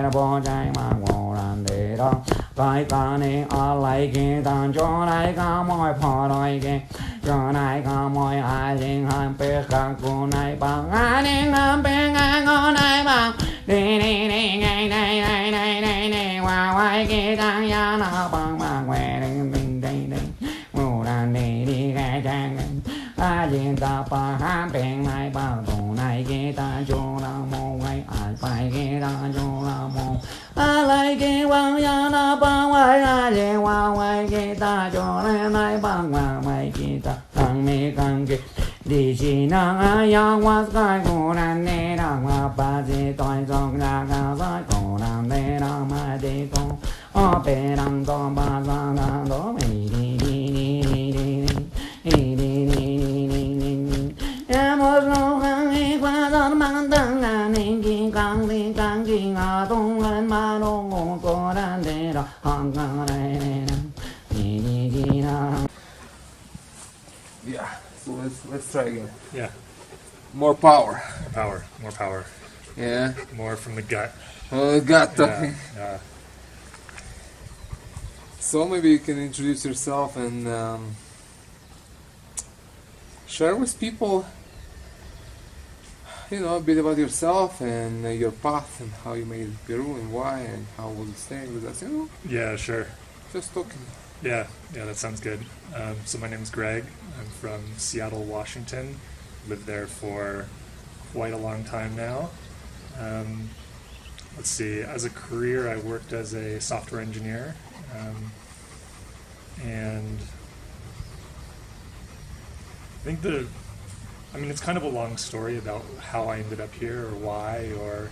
nè bò chạy mà ngô làm để đó cái ca nè ở lại kia tan cho lại ca môi phò đôi kia cho lại ca môi ai liền ham bê ca cô này bằng ai liền ham bê ca cô này bằng đi đi đi ngay đây đây đây đây đây qua quay kia tan ya nó bằng bằng quẹ đinh đinh đinh đinh ngô làm đi đi gai trang ai liền ta pa ham bê ngay bằng cô này kia ta cho la mô ngay ai phải kia ta cho la mô ai lại kia bằng ya nó bằng quay ai liền qua quay kia ta cho lên này bằng qua quay kia ta tăng mi tăng kia đi chỉ năng ai yang qua cái cô nan nè đang qua ba chỉ tôi trong nhà cả sai cô nan nè đang mai đi cô ở bên đang có ba sang đang đó mày đi đi đi đi đi đi đi đi đi em một lúc hàng đi qua đó mang tăng là nên kinh càng kinh à tung lên mà nó ngô cô nan nè đó hàng càng này nè đi đi đi đó. Yeah. So let's try again. Yeah. More power. More power. Yeah. More from the gut. Gut talking. Yeah. So maybe you can introduce yourself and share with people, a bit about yourself and your path and how you made Peru and why and how was it staying with us, Yeah, sure. Just talking. Yeah, that sounds good. So my name is Greg. I'm from Seattle, Washington. Lived there for quite a long time now. Let's see, as a career I worked as a software engineer. And I think it's kind of a long story about how I ended up here or why or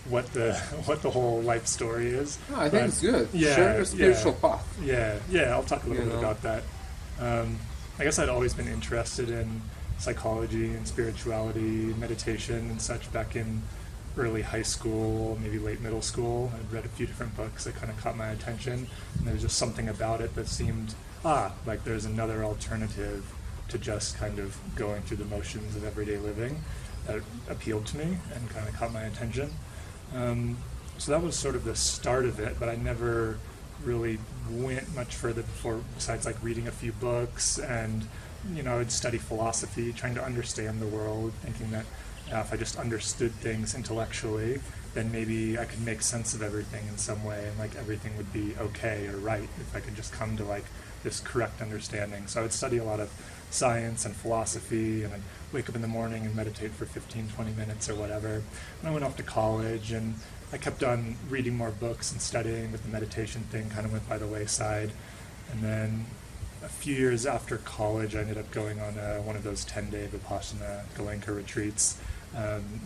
what the whole life story is. No, I think it's good. Yeah, share your spiritual path. Yeah, I'll talk a little bit about that. I guess I'd always been interested in psychology and spirituality, meditation and such back in early high school, maybe late middle school. I'd read a few different books that kind of caught my attention, and there was just something about it that seemed, like there's another alternative to just kind of going through the motions of everyday living that appealed to me and kind of caught my attention. So that was sort of the start of it, but I never really went much further before, besides like reading a few books and I would study philosophy, trying to understand the world, thinking that if I just understood things intellectually, then maybe I could make sense of everything in some way, and like everything would be okay or right if I could just come to like this correct understanding. So I would study a lot of science and philosophy, and I'd wake up in the morning and meditate for 15-20 minutes or whatever. And I went off to college, and I kept on reading more books and studying, but the meditation thing kind of went by the wayside. And then a few years after college, I ended up going on one of those 10-day Vipassana Goenka retreats,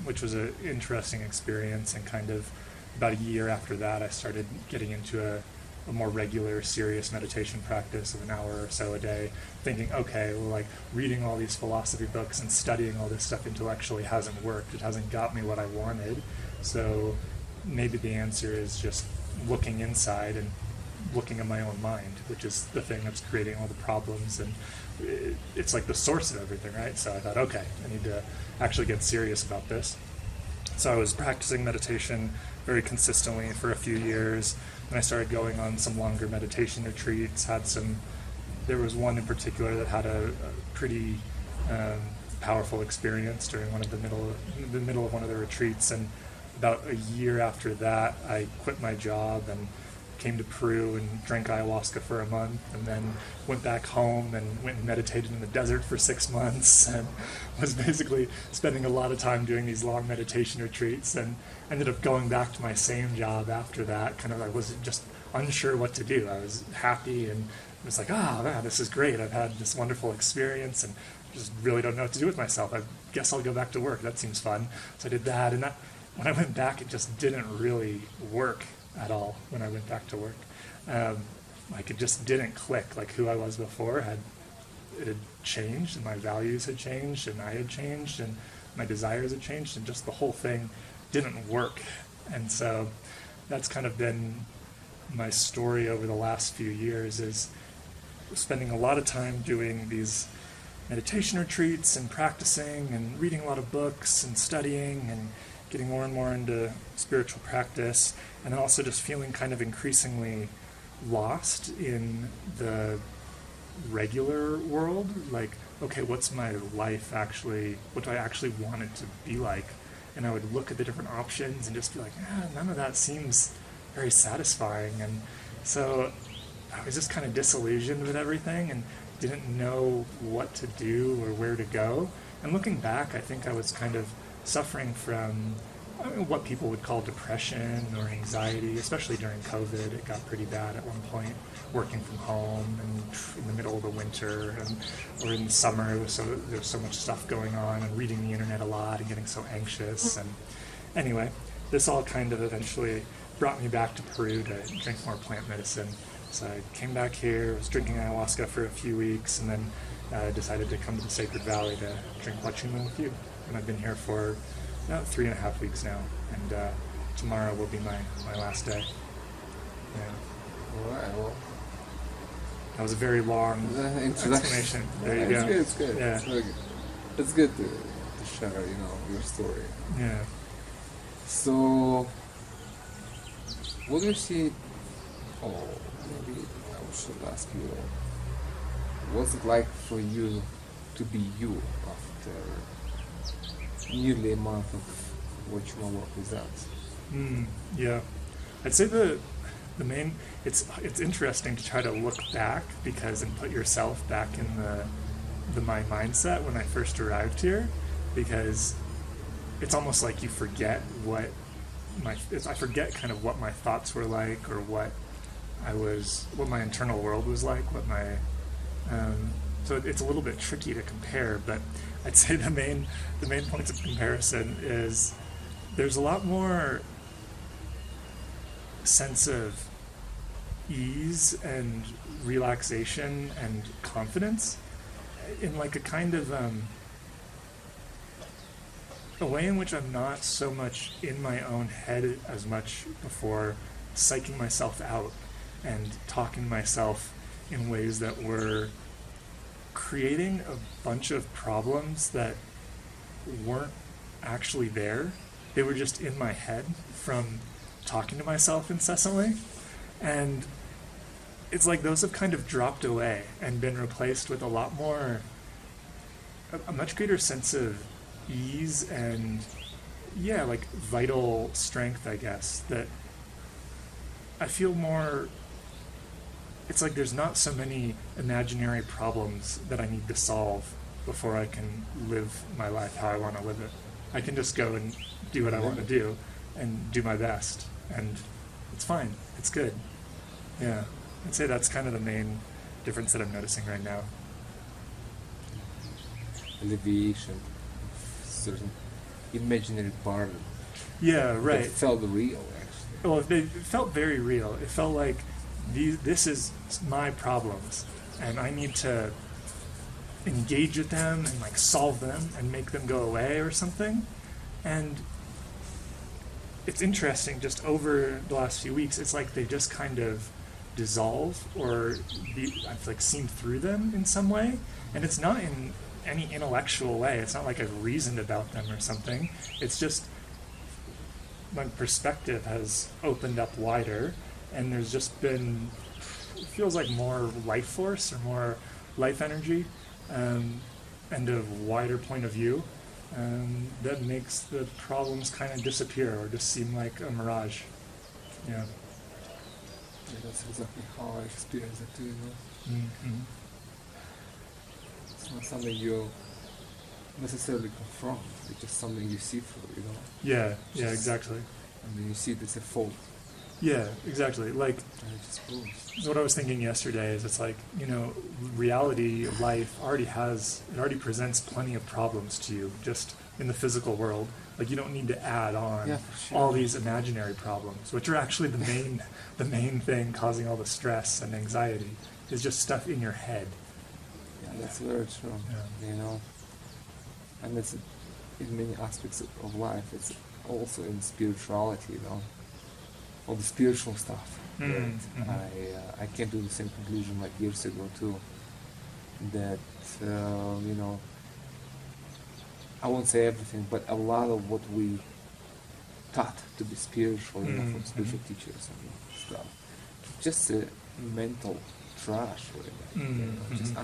which was an interesting experience. And kind of about a year after that, I started getting into a more regular, serious meditation practice of an hour or so a day, thinking, okay, well, like reading all these philosophy books and studying all this stuff intellectually hasn't worked. It hasn't got me what I wanted. So maybe the answer is just looking inside and looking at my own mind, which is the thing that's creating all the problems, and it's like the source of everything, right? So I thought, okay, I need to actually get serious about this. So I was practicing meditation very consistently for a few years, and I started going on some longer meditation retreats. There was one in particular that had a pretty powerful experience during the middle of one of the retreats, and about a year after that, I quit my job and came to Peru and drank ayahuasca for a month, and then went back home and went and meditated in the desert for 6 months, and was basically spending a lot of time doing these long meditation retreats, and ended up going back to my same job after that. I was just unsure what to do. I was happy and was like, man, this is great. I've had this wonderful experience and just really don't know what to do with myself. I guess I'll go back to work. That seems fun. So I did that, and when I went back, it just didn't really work at all when I went back to work. It just didn't click. Like who I was before it had changed, and my values had changed, and I had changed, and my desires had changed, and just the whole thing didn't work. And so that's kind of been my story over the last few years, is spending a lot of time doing these meditation retreats and practicing and reading a lot of books and studying and getting more and more into spiritual practice, and then also just feeling kind of increasingly lost in the regular world. Like, okay, what's my life actually, what do I actually want it to be like? And I would look at the different options and just be like, none of that seems very satisfying. And so I was just kind of disillusioned with everything and didn't know what to do or where to go. And looking back, I think I was kind of suffering from what people would call depression or anxiety, especially during COVID. It got pretty bad at one point, working from home and in the middle of the winter, or in the summer, there was so much stuff going on, and reading the internet a lot and getting so anxious. And anyway, this all kind of eventually brought me back to Peru to drink more plant medicine. So I came back here, was drinking ayahuasca for a few weeks, and then decided to come to the Sacred Valley to drink Huachuma with you. And I've been here for about 3.5 weeks now, and tomorrow will be my last day. Yeah. All right, well, that was a very long explanation. There you go. It's good. Yeah. It's really good. It's good to share, your story. Yeah. So, what do you see? Oh, maybe I should ask you. What's it like for you to be you after nearly a month of Huachuma work with that? Yeah, I'd say the main, it's interesting to try to look back and put yourself back in the my mindset when I first arrived here, because it's almost like you forget I forget kind of what my thoughts were like, or what my internal world was like, so it's a little bit tricky to compare, but I'd say the main points of comparison is there's a lot more sense of ease and relaxation and confidence in like a kind of a way in which I'm not so much in my own head as much before, psyching myself out and talking to myself in ways that were creating a bunch of problems that weren't actually there. They were just in my head from talking to myself incessantly. And it's like those have kind of dropped away and been replaced with a much greater sense of ease and, like vital strength, I guess, that I feel more. It's like there's not so many imaginary problems that I need to solve before I can live my life how I want to live it. I can just go and do what I want to do and do my best, and it's fine. It's good. Yeah, I'd say that's kind of the main difference that I'm noticing right now. Alleviation of certain imaginary burden. Yeah, right. It felt real, actually. Well, it felt very real. It felt like this is my problems, and I need to engage with them and like solve them and make them go away or something. And it's interesting, just over the last few weeks, it's like they just kind of dissolve, or I've like seen through them in some way, and it's not in any intellectual way. It's not like I've reasoned about them or something. It's just my perspective has opened up wider, and there's just been, it feels like more life force or more life energy, and a wider point of view that makes the problems kind of disappear or just seem like a mirage. Yeah. That's exactly how I experience it too, Mm-hmm. It's not something you necessarily confront, it's just something you see through, Yeah, exactly. And then you see it as a fault. Yeah, exactly. Like, And it just proves. what I was thinking yesterday is it's like, reality, life already presents plenty of problems to you just in the physical world. Like, you don't need to add on all these imaginary problems, which are actually the main thing causing all the stress and anxiety, is just stuff in your head. Yeah, that's very true. Yeah. And it's in many aspects of life. It's also in spirituality, all the spiritual stuff. Mm-hmm. I came to the same conclusion like years ago too. That I won't say everything, but a lot of what we taught to be spiritual, from spiritual teachers and stuff. Just a mental trash, really. Just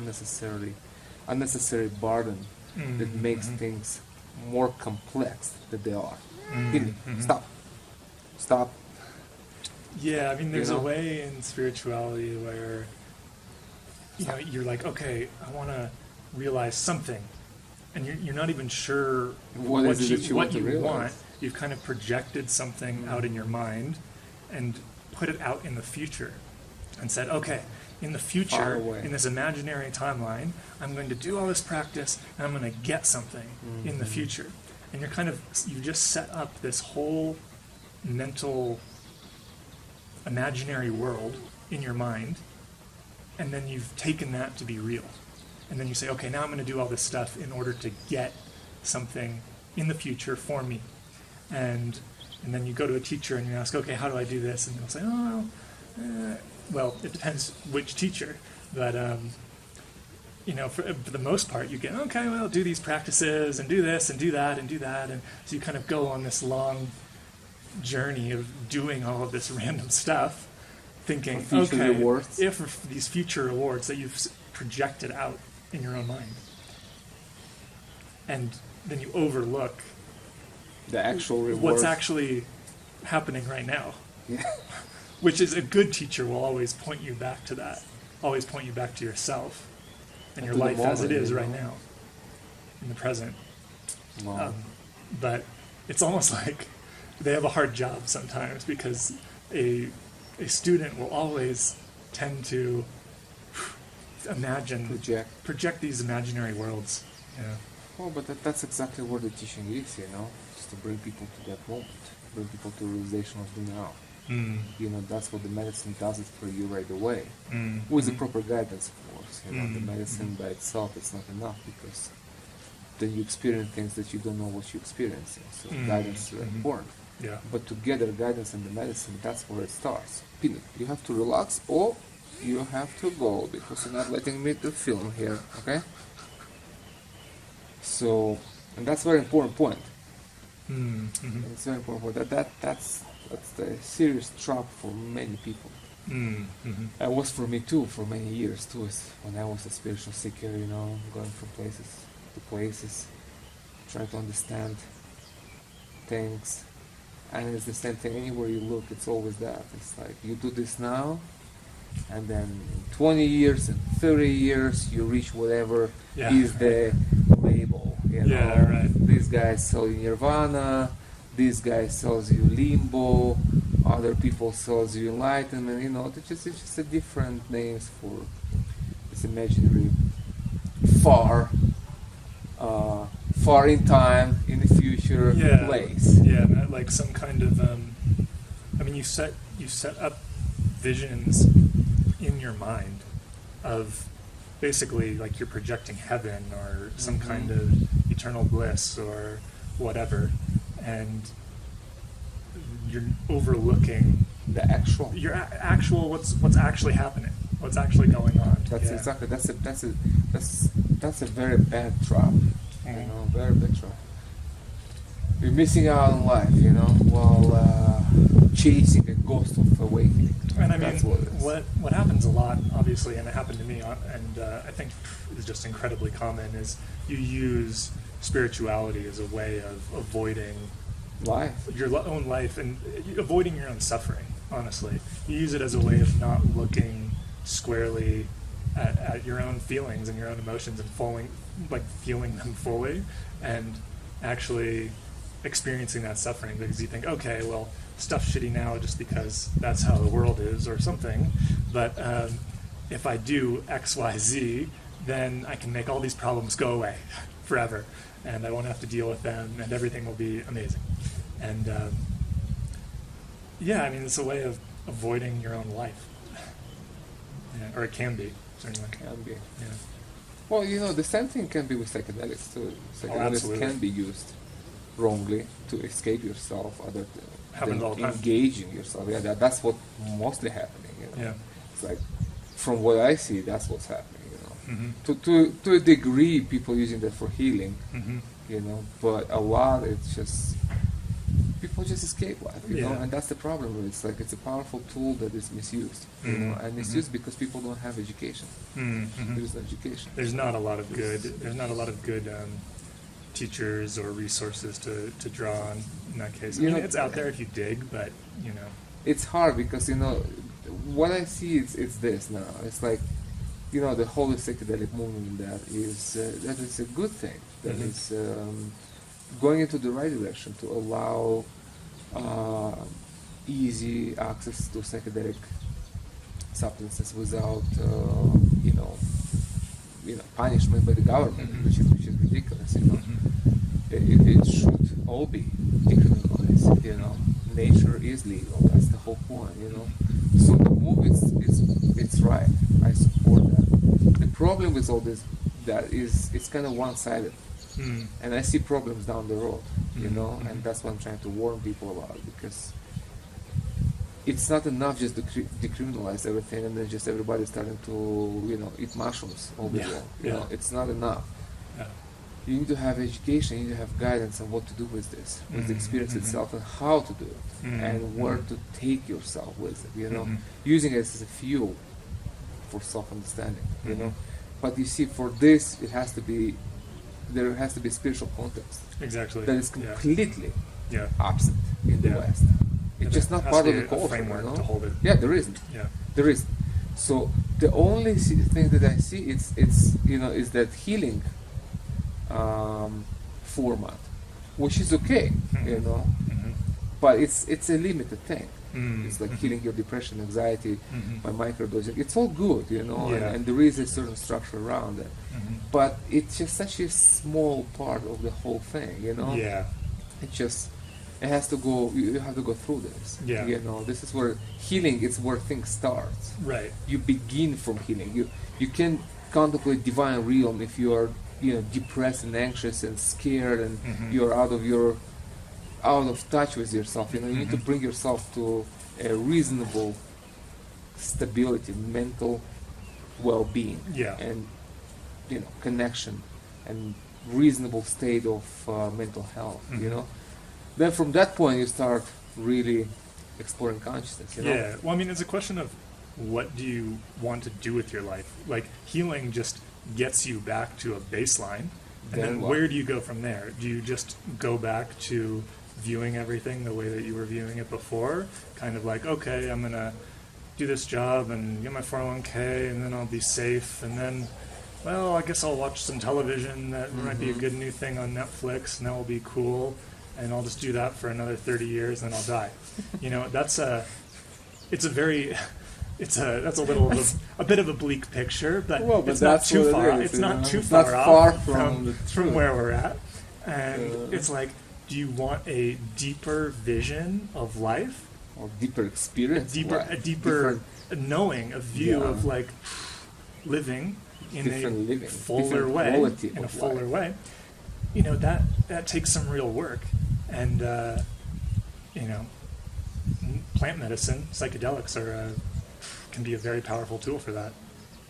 unnecessary burden that makes things more complex than they are. Stop. Yeah, I mean, there's a way in spirituality where, you're like, okay, I want to realize something, and you're not even sure what you want. You've kind of projected something out in your mind and put it out in the future and said, okay, in the future, in this imaginary timeline, I'm going to do all this practice and I'm going to get something in the future. And you just set up this whole mental imaginary world in your mind, and then you've taken that to be real. And then you say, okay, now I'm going to do all this stuff in order to get something in the future for me. And then you go to a teacher and you ask, okay, how do I do this? And they'll say, well, it depends which teacher. But, for the most part, you get, okay, well, do these practices and do this and do that and do that. And so you kind of go on this long journey of doing all of this random stuff, thinking, okay, if these future rewards that you've projected out in your own mind. And then you overlook the actual reward. What's actually happening right now. Yeah. Which is a good teacher will always point you back to that. Always point you back to yourself and your life as it is right now, in the present. Wow. But it's almost like they have a hard job sometimes, because a student will always tend to project these imaginary worlds. Yeah. Well, but that's exactly what the teaching is, just to bring people to that moment, bring people to realization of the now. That's what the medicine does it for you right away, with the proper guidance, of course. The medicine by itself is not enough, because then you experience things that you don't know what you're experiencing. So guidance is important. Yeah. But together, guidance and the medicine, that's where it starts. You have to relax, or you have to go, because you're not letting me to film here, okay? So, and that's a very important point. It's very important point. That's the serious trap for many people. It was for me too, for many years too. When I was a spiritual seeker, going from places to places, trying to understand things. And it's the same thing anywhere you look, it's always that. It's like, you do this now, and then in 20 years and 30 years you reach whatever is the label. Right. This guy sells you nirvana, this guy sells you limbo, other people sells you enlightenment. It's just a different names for this imaginary far in time, in the future place. Yeah, like some kind of you set up visions in your mind of basically like you're projecting heaven or some kind of eternal bliss or whatever, and you're overlooking the actual what's actually happening, what's actually going on. Exactly that's a very bad trap. Very bad trap. You're missing out on life, while chasing a ghost of awakening. And I mean, what happens a lot, obviously, and it happened to me, and I think is just incredibly common, is you use spirituality as a way of avoiding your own life and avoiding your own suffering, honestly. You use it as a way of not looking squarely at your own feelings and your own emotions and feeling them fully and actually experiencing that suffering, because you think, okay, well, stuff's shitty now just because that's how the world is or something, but if I do X, Y, Z, then I can make all these problems go away forever, and I won't have to deal with them, and everything will be amazing. And it's a way of avoiding your own life. Or it can be, certainly. Can be. Yeah. Well, the same thing can be with psychedelics too. Psychedelics can be used wrongly to escape yourself, other than engaging yourself. Yeah, that's what mostly happening. Yeah. It's like, from what I see, that's what's happening. To a degree, people using that for healing. But a lot, it's just people just escape life, you know, Yeah. and that's the problem. It's like it's a powerful tool that is misused, you know, and misused because people don't have education. There's no education. There's not a lot of good. There's not a lot of good teachers or resources to draw on in that case. I You mean, know, it's out there if you dig, but you know. It's hard because, you know, what I see it's this now. It's like, you know, the whole psychedelic movement that is a good thing. That is going into the right direction to allow easy access to psychedelic substances without punishment by the government, which is ridiculous. You know, it should all be decriminalized. You know, nature is legal. That's the whole point. You know, so the move it's right. I support that. The problem with all this that is it's kind of one-sided. And I see problems down the road, you know, and that's what I'm trying to warn people about, because it's not enough just to decriminalize everything and then just everybody starting to, you know, eat mushrooms all day long. You know, it's not enough. Yeah. You need to have education, you need to have guidance on what to do with this, with the experience itself and how to do it, and where to take yourself with it, you know, using it as a fuel for self-understanding, you know. But you see, for this, there has to be spiritual context Exactly. that is completely Yeah. absent in the Yeah. West. It's just not has part to of be the a culture, framework you know? to hold it. Yeah, there isn't. Yeah. There isn't. So the only thing that I see it's you know is that healing format, which is okay, you know, but it's a limited thing. It's like healing your depression, anxiety by microdosing. It's all good, you know, Yeah. and there is a certain structure around it. But it's just such a small part of the whole thing, you know. Yeah. It has to go. You have to go through this. Yeah. You know, this is where healing. It's where things start. Right. You begin from healing. You can contemplate divine realm if you are, you know, depressed and anxious and scared and you're out of touch with yourself. You know, you need to bring yourself to a reasonable stability, mental well-being, Yeah. and, you know, connection and reasonable state of mental health. You know, then from that point you start really exploring consciousness. You know? Yeah. Well, I mean, it's a question of what do you want to do with your life? Like, healing just gets you back to a baseline, and then what? where do you go from there? Do you just go back to viewing everything the way that you were viewing it before? Kind of like, okay, I'm gonna do this job and get my 401k, and then I'll be safe, and then, well, I guess I'll watch some television. That might be a good new thing on Netflix, and that will be cool, and I'll just do that for another 30 years, and then I'll die. You know, that's a little of a bit of a bleak picture, but, Well, but it's not that's too what it far. is, It's not you know? too It's not far far off from the from truth. where we're at, and it's like, do you want a deeper vision of life, Or deeper experience. a deeper knowing, a view Yeah. of like living in Different a living, fuller different way, quality in a of fuller life. way? You know, that takes some real work, and you know, plant medicine, psychedelics can be a very powerful tool for that.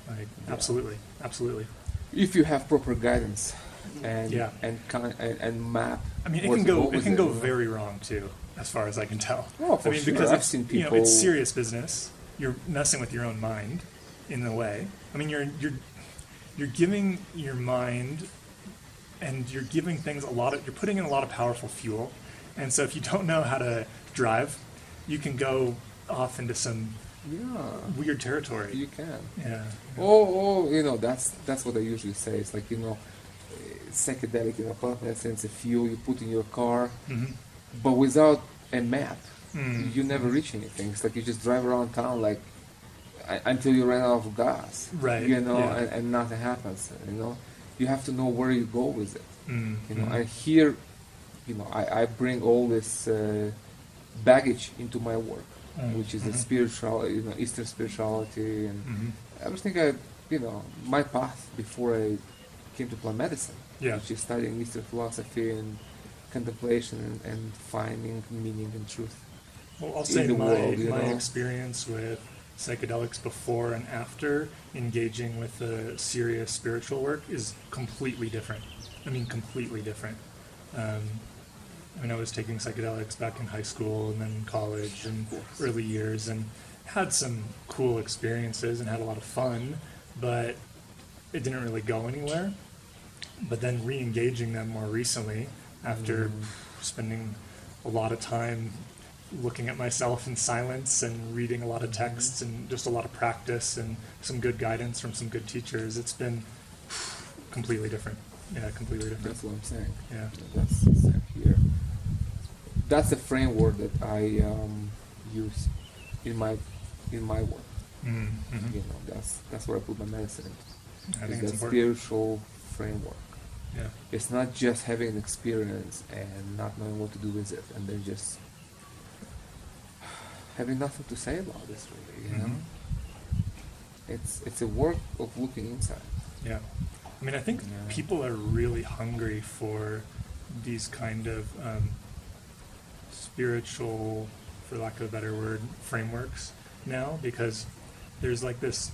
Like, absolutely. If you have proper guidance and Yeah. and map. I mean, where to it with can go you know? very wrong too, as far as I can tell. Oh, for I mean, sure. because I've it's, seen you know, people- it's serious business. You're messing with your own mind, in a way. I mean, you're giving your mind, and you're giving things you're putting in a lot of powerful fuel, and so if you don't know how to drive, you can go off into some weird territory. You can. Yeah. Oh, you know, that's what I usually say. It's like, you know, psychedelic, you know, plant medicine, it's a fuel you put in your car, but without a map, you never reach anything. It's like you just drive around town like until you run out of gas, Right, You know, yeah. and nothing happens. You know, you have to know where you go with it. Mm-hmm. You know, and here, you know, I bring all this baggage into my work, which is the spiritual, you know, Eastern spirituality and everything. You know, my path before I came to plant medicine, Yeah. which is studying Eastern philosophy and contemplation and finding meaning and truth. Well, I'll say the my world, you know? experience with psychedelics before and after engaging with the serious spiritual work is completely different. I mean, completely different. I mean, I was taking psychedelics back in high school and then college and Of course. early years, and had some cool experiences and had a lot of fun, but it didn't really go anywhere. But then re-engaging them more recently after spending a lot of time looking at myself in silence and reading a lot of texts and just a lot of practice and some good guidance from some good teachers, it's been completely different. Yeah, completely different. That's what I'm saying. Yeah. That's the same here. That's the framework that I use in my work. Mm-hmm. You know, that's where I put my medicine in. I think It's it's that important. spiritual framework. Yeah. It's not just having an experience and not knowing what to do with it, and then just having nothing to say about this, really. You know, it's a work of looking inside. Yeah. I mean, I think Yeah. people are really hungry for these kind of spiritual, for lack of a better word, frameworks now, because there's like this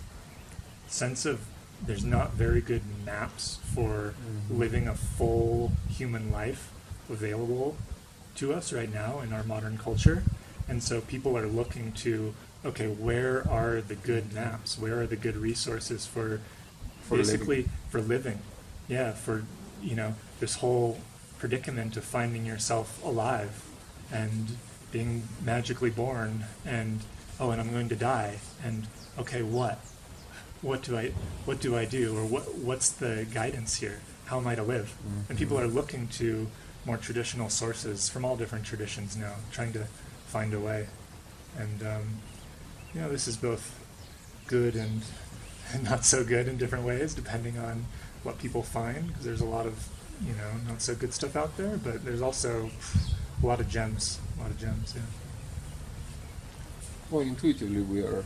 sense of there's not very good maps for living a full human life available to us right now in our modern culture. And so people are looking to, okay, where are the good maps? Where are the good resources for basically for living? Yeah, for, you know, this whole predicament of finding yourself alive and being magically born and, oh, and I'm going to die. And, okay, what do I do? Or what's the guidance here? How am I to live? And people are looking to more traditional sources from all different traditions now, trying to find a way. And, you know, this is both good and not so good in different ways, depending on what people find, because there's a lot of, you know, not so good stuff out there, but there's also a lot of gems, yeah. Well, intuitively we are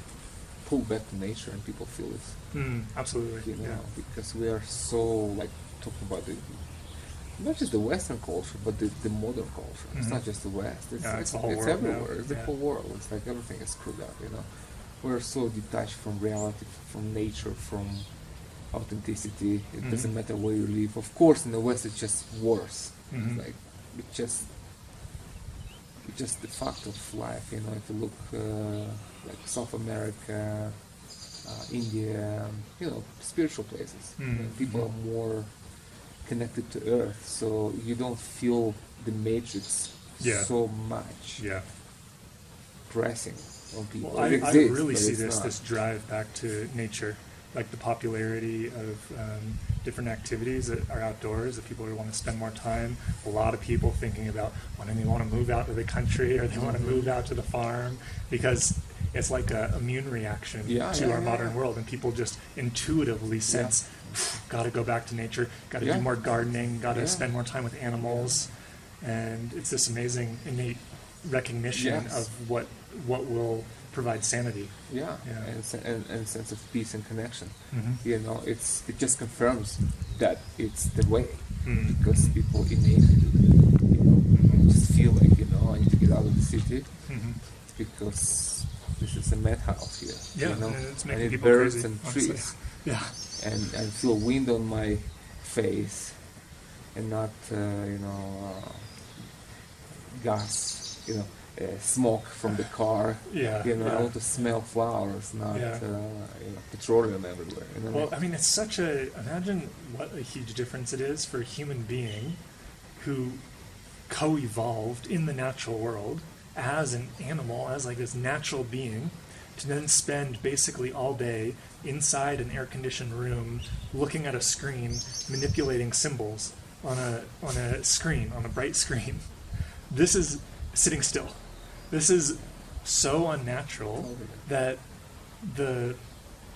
pulled back to nature, and people feel it. Absolutely, You know, yeah. because we are so, like, talking about not just the Western culture, but the modern culture. It's not just the West. Yeah, it's the whole world everywhere. now. It's the Yeah. whole world. It's like everything is screwed up. You know, we're so detached from reality, from nature, from authenticity. It doesn't matter where you live. Of course, in the West, it's just worse. It's like it's just the fact of life. You know, if you look like South America, India, you know, spiritual places. You know, people are more connected to Earth, so you don't feel the matrix Yeah. so much Yeah. pressing on people. Well, I It exists, really but see it's this not. this drive back to nature, like the popularity of different activities that are outdoors, that people want to spend more time. A lot of people thinking about when they want to move out to the country or they want to move out to the farm, because it's like a immune reaction to our modern world, and people just intuitively sense, got to go back to nature, got to do more gardening, got to spend more time with animals, and it's this amazing innate recognition of what will provide sanity. Yeah, Yeah. and sense of peace and connection. You know, it just confirms that it's the way, because people innately do that. You know, just feel like, you know, I need to get out of the city because this is a madhouse here. Yeah, you know, and it's I making need people birds crazy, and honestly. trees, Yeah. and feel wind on my face, and not you know, gas, you know, smoke from the car. Yeah, You know, I yeah. want to smell flowers, not Yeah. you know, petroleum everywhere. You know? Well, I mean, it's such a, imagine what a huge difference it is for a human being who co-evolved in the natural world as an animal, as like this natural being, to then spend basically all day inside an air-conditioned room looking at a screen, manipulating symbols on a screen, on a bright screen. This is sitting still. This is so unnatural that the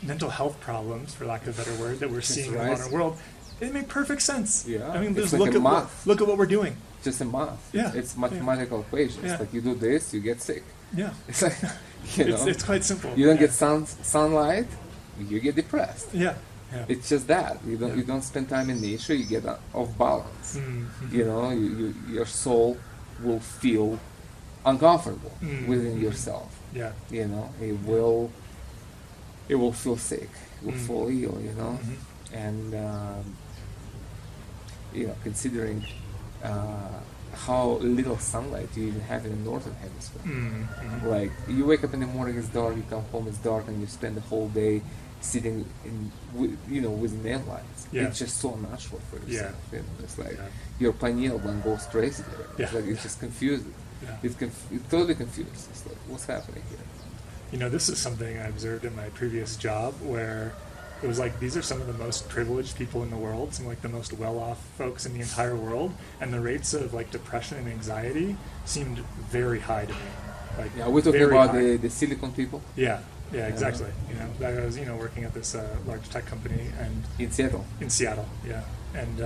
mental health problems, for lack of a better word, that we're seeing in the modern world, they make perfect sense. Yeah, I mean, it's just like look a at math. look at what we're doing. Just a math. Yeah, It's mathematical equations. Yeah. Like you do this, you get sick. Yeah, It's like, you know, it's quite simple. you don't Yeah. get sunlight, you get depressed. Yeah, yeah. It's just that you don't Yeah. you don't spend time in nature, you get off balance. Mm-hmm. You know, your soul will feel uncomfortable within Mhm. yourself. Yeah. You know, it will feel sick, it will feel ill. You know, and you know, considering how little sunlight you even have in the northern hemisphere. Like you wake up in the morning, it's dark. You come home, it's dark, and you spend the whole day sitting in, with nail lights. Yeah. It's just so natural for yourself. Yeah. You know? It's like Yeah. your pineal gland goes crazy there. It's Yeah. like it's just confused. Yeah. It's totally confused. It's like, what's happening here? You know, this is something I observed in my previous job where it was like these are some of the most privileged people in the world, some like the most well-off folks in the entire world, and the rates of like depression and anxiety seemed very high to me. Like, Yeah, we're talking very about high. the silicon people Yeah, exactly. You know, I was working at this large tech company and in Seattle. in Seattle. Yeah, and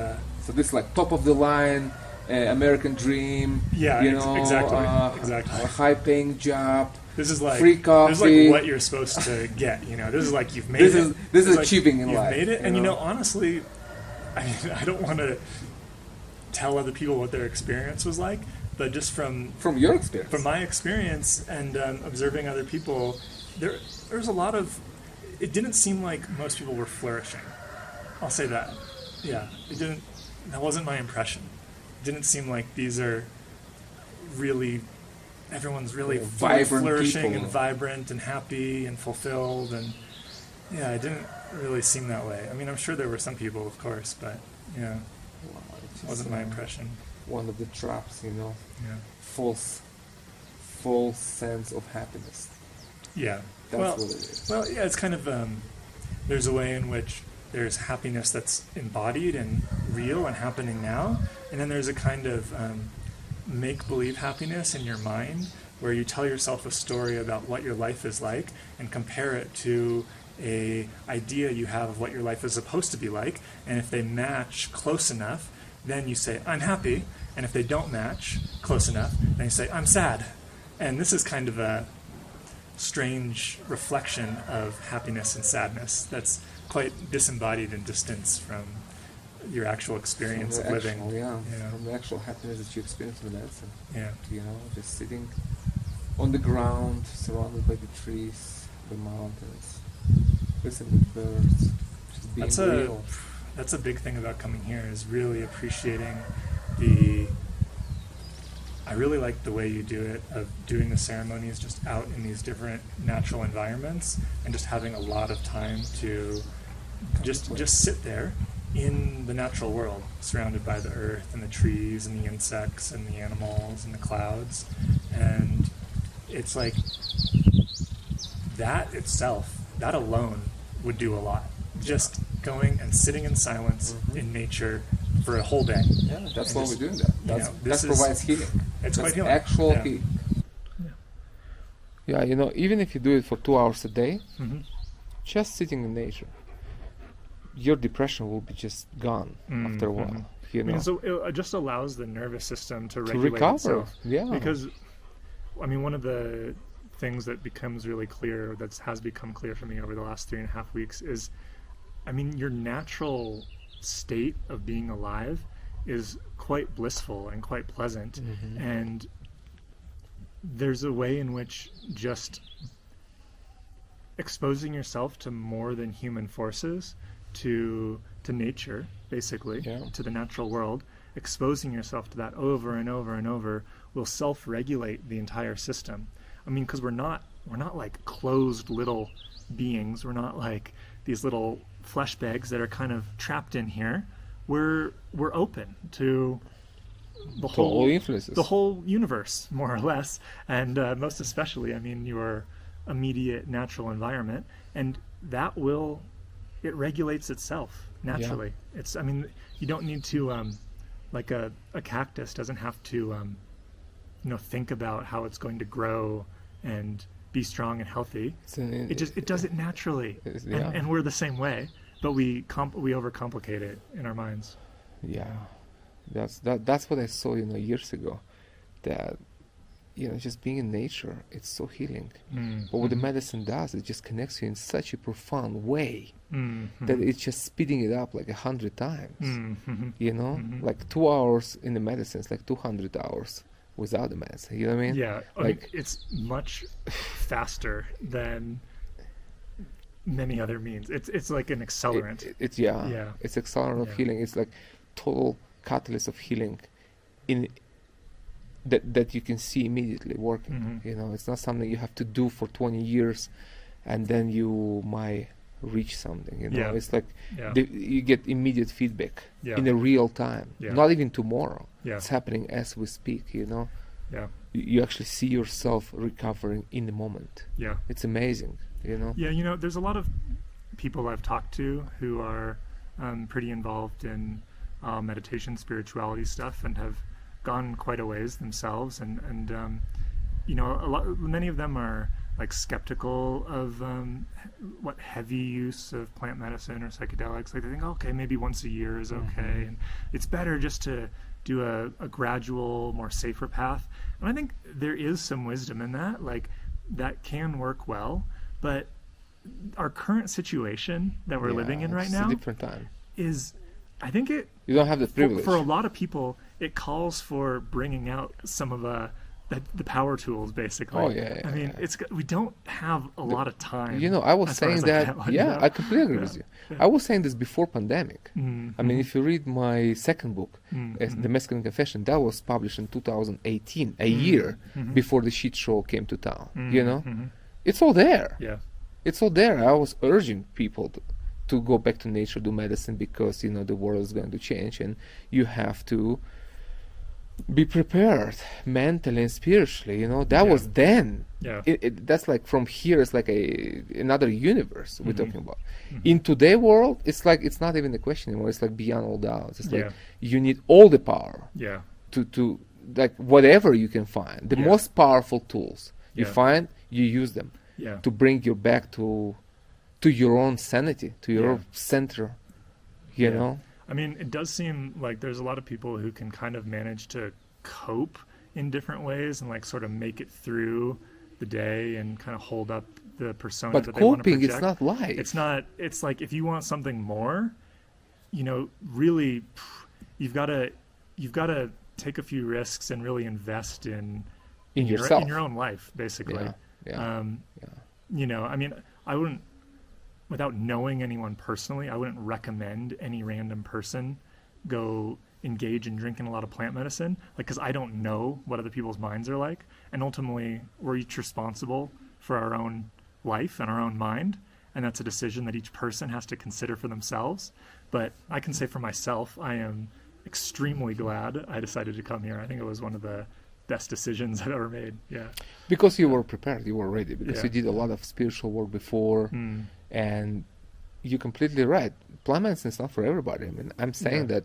So this is like top of the line, American dream. Yeah, you know, exactly. A high-paying job. this is like Free coffee. This is like what you're supposed to get. You know, this is like you've made it. This is like, achieving in you've life. made it, and honestly, I don't want to tell other people what their experience was like, but just from your experience, from my experience and observing other people, there's a lot of. It didn't seem like most people were flourishing. I'll say that. Yeah, it didn't. That wasn't my impression. It didn't seem like these are really. Everyone's really vibrant flourishing people. and vibrant and happy and fulfilled, and yeah, it didn't really seem that way. I mean, I'm sure there were some people, of course, but yeah, it wasn't my impression. One of the traps, Yeah. false sense of happiness. Yeah. That's what it is. Well, yeah, it's kind of there's a way in which there's happiness that's embodied and real and happening now, and then there's a kind of make-believe happiness in your mind where you tell yourself a story about what your life is like and compare it to a idea you have of what your life is supposed to be like, and if they match close enough, then you say, I'm happy, and if they don't match close enough, then you say, I'm sad. And this is kind of a strange reflection of happiness and sadness that's quite disembodied and distanced from your actual experience of living. From the actual happiness that you experience in the medicine. Yeah. Just sitting on the ground, surrounded by the trees, the mountains, listening to birds, just being real. That's a big thing about coming here, is really appreciating I really like the way you do it, of doing the ceremonies just out in these different natural environments and just having a lot of time to just sit there in the natural world, surrounded by the earth and the trees and the insects and the animals and the clouds. And it's like that itself, that alone would do a lot. Just going and sitting in silence in nature for a whole day. Yeah, that's why we're doing that. That provides healing. It's quite healing. Actual healing. Yeah, even if you do it for 2 hours a day, just sitting in nature, your depression will be just gone after a while. I mean, so it just allows the nervous system to regulate recover. itself. Yeah. Because, I mean, one of the things that becomes really clear, that has become clear for me over the last 3.5 weeks is, I mean, your natural state of being alive is quite blissful and quite pleasant. And there's a way in which just exposing yourself to more than human forces, to nature, basically, to the natural world, exposing yourself to that over and over and over will self-regulate the entire system. I mean, because we're not like closed little beings. We're not like these little flesh bags that are kind of trapped in here. We're open to the whole influences, the whole universe, more or less, and most especially, I mean, your immediate natural environment, and that it regulates itself naturally. It's, I mean, you don't need to like a cactus doesn't have to think about how it's going to grow and be strong and healthy. It does it naturally, and we're the same way, but we overcomplicate it in our minds. Yeah, that's what I saw years ago, that just being in nature, it's so healing. But what the medicine does, it just connects you in such a profound way that it's just speeding it up like 100 times. Like 2 hours in the medicine is like 200 hours without the medicine. You know what I mean? Yeah, I mean, it's much faster than many other means. It's like an accelerant. It's accelerant of healing. It's like total catalyst of healing in that you can see immediately working. You know, it's not something you have to do for 20 years and then you might reach something. You know, Yeah. it's like Yeah. you get immediate feedback Yeah. in a real time. Yeah. Not even tomorrow. Yeah. It's happening as we speak. You know, Yeah. you actually see yourself recovering in the moment. Yeah. It's amazing. You know. Yeah, you know, there's a lot of people I've talked to who are pretty involved in meditation, spirituality stuff, and have gone quite a ways themselves. And you know, many of them are like skeptical of what heavy use of plant medicine or psychedelics. Like they think, okay, maybe once a year is okay, and it's better just to do a gradual, more safer path. And I think there is some wisdom in that. Like that can work well, but our current situation that we're living in right it's now a different time. is, I think it You don't have the privilege. for a lot of people, it calls for bringing out some of the power tools, basically. Oh, yeah, I mean, we don't have a lot of time. You know, I was as far saying as that. can, you Yeah, know? I completely agree with you. I was saying this before pandemic. Mm, I mean, if you read my second book, mm, The Mexican Confession, that was published in 2018, a year before the shit show came to town. You know, it's all there. Yeah. It's all there. I was urging people to go back to nature, do medicine, because, you know, the world is going to change and you have to be prepared mentally and spiritually. You know, that was then. Yeah. That's like from here, it's like another universe we're talking about. In today's world, it's like it's not even a question anymore. It's like beyond all doubts. It's like you need all the power Yeah. to like whatever you can find. The Yeah. most powerful tools you Yeah. find, you use them Yeah. to bring you back to your own sanity, to your Yeah. own center. You Yeah. know? I mean, it does seem like there's a lot of people who can kind of manage to cope in different ways and like sort of make it through the day and kind of hold up the persona But that they want to coping project. is not life. It's not. It's like if you want something more, you know, really, you've got to take a few risks and really invest in yourself. in your own life, basically. Yeah. You know, I mean, I wouldn't, without knowing anyone personally, I wouldn't recommend any random person go engage in drinking a lot of plant medicine, like, because I don't know what other people's minds are like, and ultimately we're each responsible for our own life and our own mind, and that's a decision that each person has to consider for themselves. But I can say for myself, I am extremely glad I decided to come here. I think it was one of the best decisions I've ever made. Yeah. Because you were prepared, you were ready, because Yeah. you did a lot of spiritual work before, and you're completely right. Plant medicine is not for everybody. I mean, I'm saying that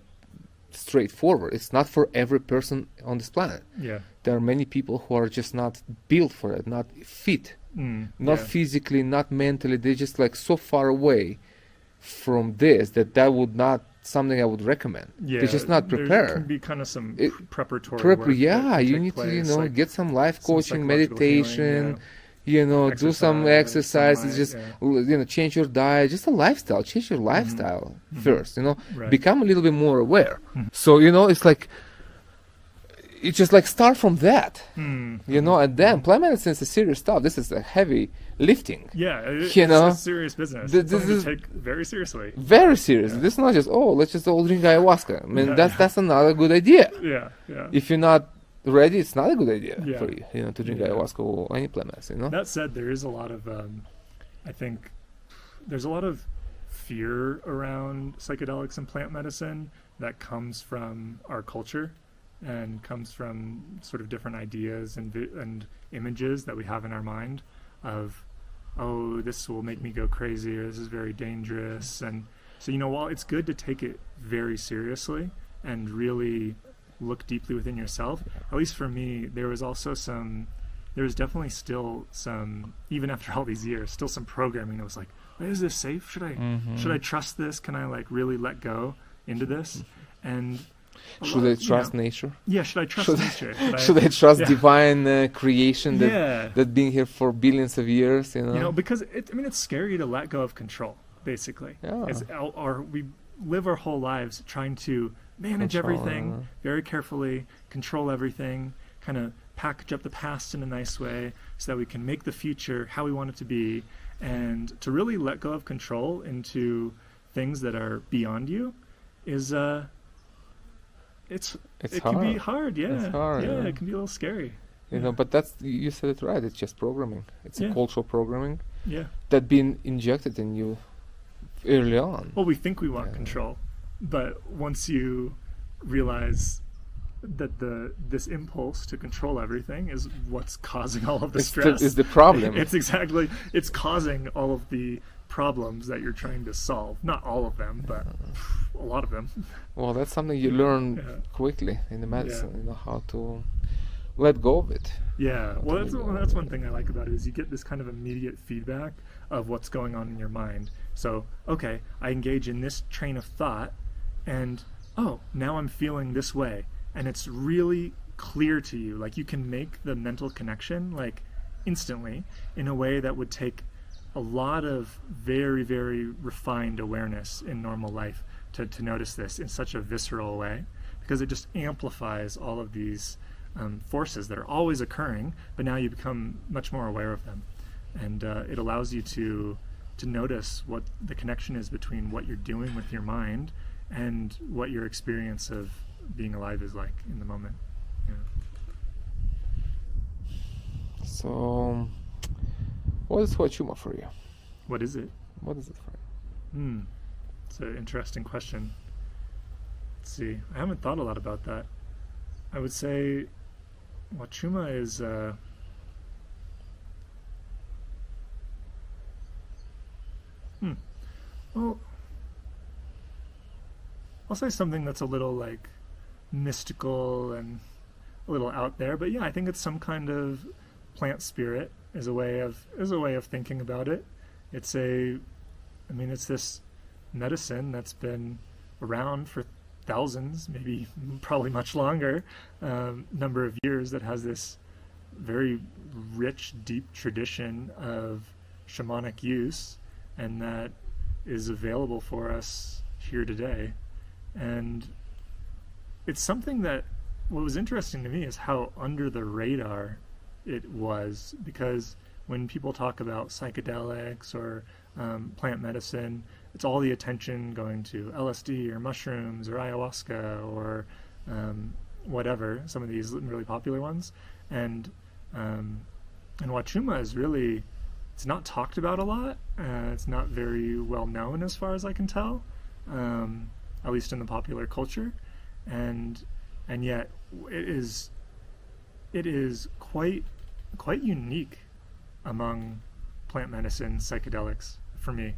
straightforward. It's not for every person on this planet. Yeah. There are many people who are just not built for it, not fit, not physically, not mentally. They're just like so far away from this that would not something I would recommend. Yeah, They're just not There prepared. can be kind of some preparatory Prep, work that yeah, can you take need place, to, you know, like get some life some coaching, psychological meditation, healing, you know, do some exercises, sunlight, just, yeah. you know, change your diet, just a lifestyle, change your lifestyle first, you know, Right. become a little bit more aware. So, you know, it's like, it's just like start from that, you know, and then plant medicine is a serious stuff. This is a heavy lifting. Yeah, You know, it's serious business. th- It's this something is- to take very seriously. Very serious. This is not just, oh, let's just all drink ayahuasca. I mean, Yeah, that's another good idea. Yeah, yeah. If you're not ready, it's not a good idea Yeah. for you know, to drink Yeah. ayahuasca or any plant medicine, you know? That said, there is a lot of, I think, there's a lot of fear around psychedelics and plant medicine that comes from our culture and comes from sort of different ideas and images that we have in our mind of, oh, this will make me go crazy, or this is very dangerous. And so, you know, while it's good to take it very seriously and really look deeply within yourself, at least for me, there was definitely still some, even after all these years, still some programming that was like, is this safe? Should I trust this? Can I like really let go into this? And Should I trust nature? Yeah, should I trust nature? Should I trust divine creation Yeah. that been here for billions of years? You know, You know, because it's scary to let go of control. Basically, Yeah. or we live our whole lives trying to manage Control, everything very carefully, control everything, kind of package up the past in a nice way so that we can make the future how we want it to be, and to really let go of control into things that are beyond you is it It's can be hard. hard. Yeah, It's hard, yeah, yeah. it can be a little scary. You know, but that's, you said it right. It's just programming. It's Yeah. a cultural programming Yeah. that been injected in you early on. Well, we think we want Yeah. control, but once you realize that this impulse to control everything is what's causing all of the stress. It's the problem. It's causing all of the problems that you're trying to solve. Not all of them, but a lot of them. Well, that's something you learn Yeah. quickly in the medicine. You know how to let go of it. Yeah, well, that's, Totally. that's one thing I like about it is you get this kind of immediate feedback of what's going on in your mind. So, okay, I engage in this train of thought, and oh, now I'm feeling this way, and it's really clear to you. Like you can make the mental connection like instantly in a way that would take a lot of very, very refined awareness in normal life to notice this in such a visceral way, because it just amplifies all of these forces that are always occurring, but now you become much more aware of them, and it allows you to notice what the connection is between what you're doing with your mind and what your experience of being alive is like in the moment. Yeah. So, what is Huachuma for you? What is it? What is it for you? It's an interesting question. Let's see. I haven't thought a lot about that. I would say Huachuma is well, I'll say something that's a little like mystical and a little out there, but yeah, I think it's some kind of plant spirit is a way of thinking about it. It's this medicine that's been around for thousands, maybe probably much longer, number of years, that has this very rich, deep tradition of shamanic use, and that is available for us here today. And it's something that, what was interesting to me is how under the radar it was, because when people talk about psychedelics or plant medicine, it's all the attention going to LSD or mushrooms or ayahuasca or whatever, some of these really popular ones. And Huachuma is really, it's not talked about a lot. It's not very well known as far as I can tell, at least in the popular culture. And yet it is quite unique among plant medicine psychedelics for me.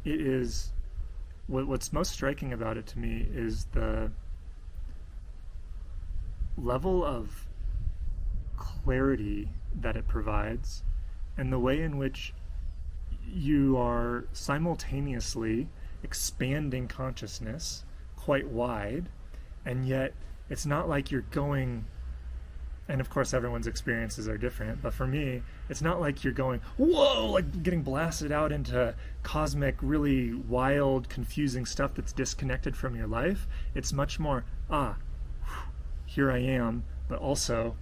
It is what's most striking about it to me is the level of clarity that it provides, and the way in which you are simultaneously expanding consciousness quite wide, and yet it's not like you're going, and of course everyone's experiences are different, but for me it's not like you're going whoa, like getting blasted out into cosmic, really wild, confusing stuff that's disconnected from your life. It's much more here I am, but also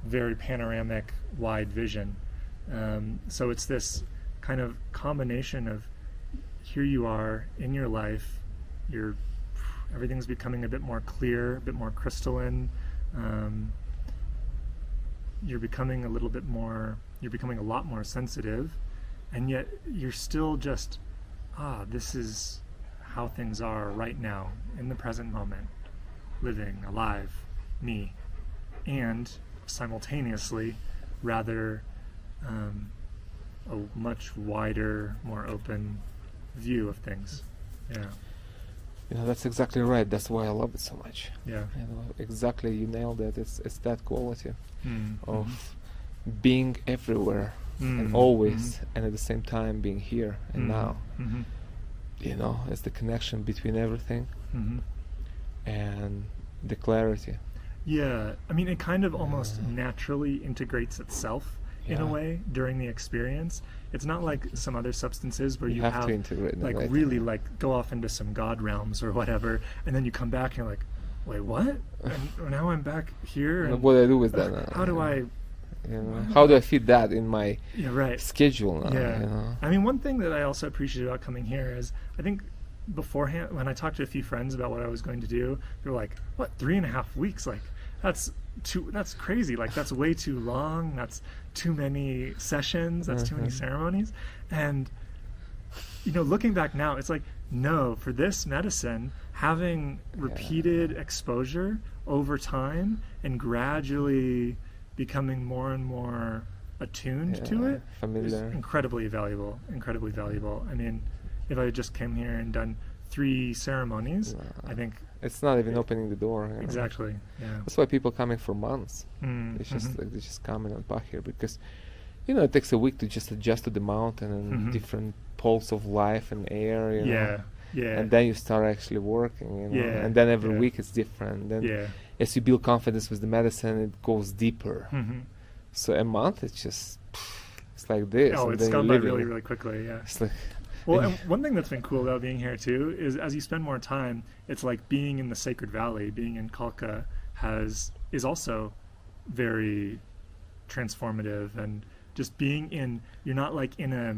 very panoramic, wide vision. So it's this kind of combination of here you are in your life, everything's becoming a bit more clear, a bit more crystalline. You're becoming a lot more sensitive, and yet you're still just, this is how things are right now, in the present moment, living, alive, me, and simultaneously, rather, a much wider, more open view of things. Yeah. You know, that's exactly right. That's why I love it so much. Yeah. You know, exactly, you nailed it. It's that quality Mm-hmm. of being everywhere and always, and at the same time being here and now. Mm-hmm. You know, it's the connection between everything Mm-hmm. and the clarity. Yeah, I mean, it kind of almost naturally integrates itself in a Yeah. way during the experience. It's not like some other substances where you have to integrate it like later. really like go off into some god realms or whatever, and then you come back and you're like, wait, what? And now I'm back here. You know, And what do I do with that? how do I? You know, how do I fit that in my Yeah, right. schedule now? Yeah. You know? I mean, one thing that I also appreciate about coming here is I think beforehand, when I talked to a few friends about what I was going to do, they were like, what, 3.5 weeks? Like, that's crazy. Like, that's way too long. That's too many sessions. That's too many ceremonies. And, looking back now, it's like, no, for this medicine, having repeated exposure over time and gradually becoming more and more attuned to it is incredibly valuable. I mean, if I just came here and done 3 ceremonies, I think it's not even opening the door. Exactly. Yeah. That's why people coming for months. It's just like they just come and unpack here because, it takes a week to just adjust to the mountain and different pulse of life and air. Yeah. And then you start actually working. And then every week it's different. Then as you build confidence with the medicine, it goes deeper. So a month, it's just it's like this. Oh, it's gone by really, really quickly. Yeah. It's like, well, and one thing that's been cool about being here too is as you spend more time, it's like being in the Sacred Valley, being in Kalka is also very transformative, and just being you're not like in a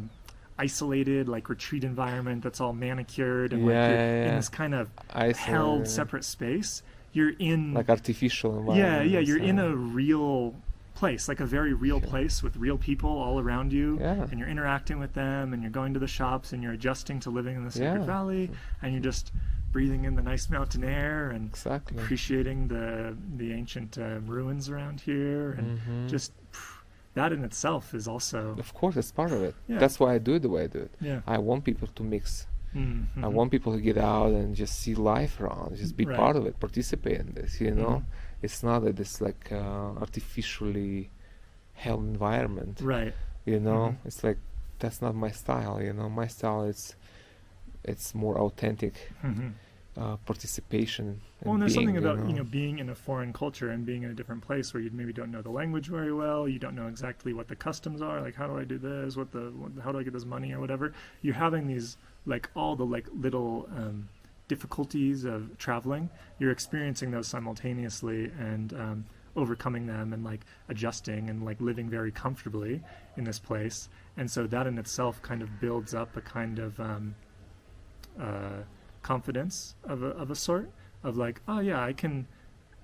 isolated like retreat environment that's all manicured and in this kind of held separate space. You're in like artificial environment. You're in a real place, like a very real place with real people all around you, and you're interacting with them, and you're going to the shops, and you're adjusting to living in the Sacred Valley, and you're just breathing in the nice mountain air and appreciating the ancient ruins around here, and just that in itself is also, of course, it's part of it. That's why I do it the way I do it. I want people to mix. I want people to get out and just see life around, just be part of it, participate in this, It's not that it's like artificially held environment. Right. It's like, that's not my style, My style is, it's more authentic participation. Well, and there's something about, being in a foreign culture and being in a different place where you maybe don't know the language very well, you don't know exactly what the customs are, like how do I do this, how do I get this money or whatever. You're having these, like all the like little difficulties of traveling, you're experiencing those simultaneously and overcoming them and like adjusting and like living very comfortably in this place. And so that in itself kind of builds up a kind of confidence of a sort of like, oh yeah, I can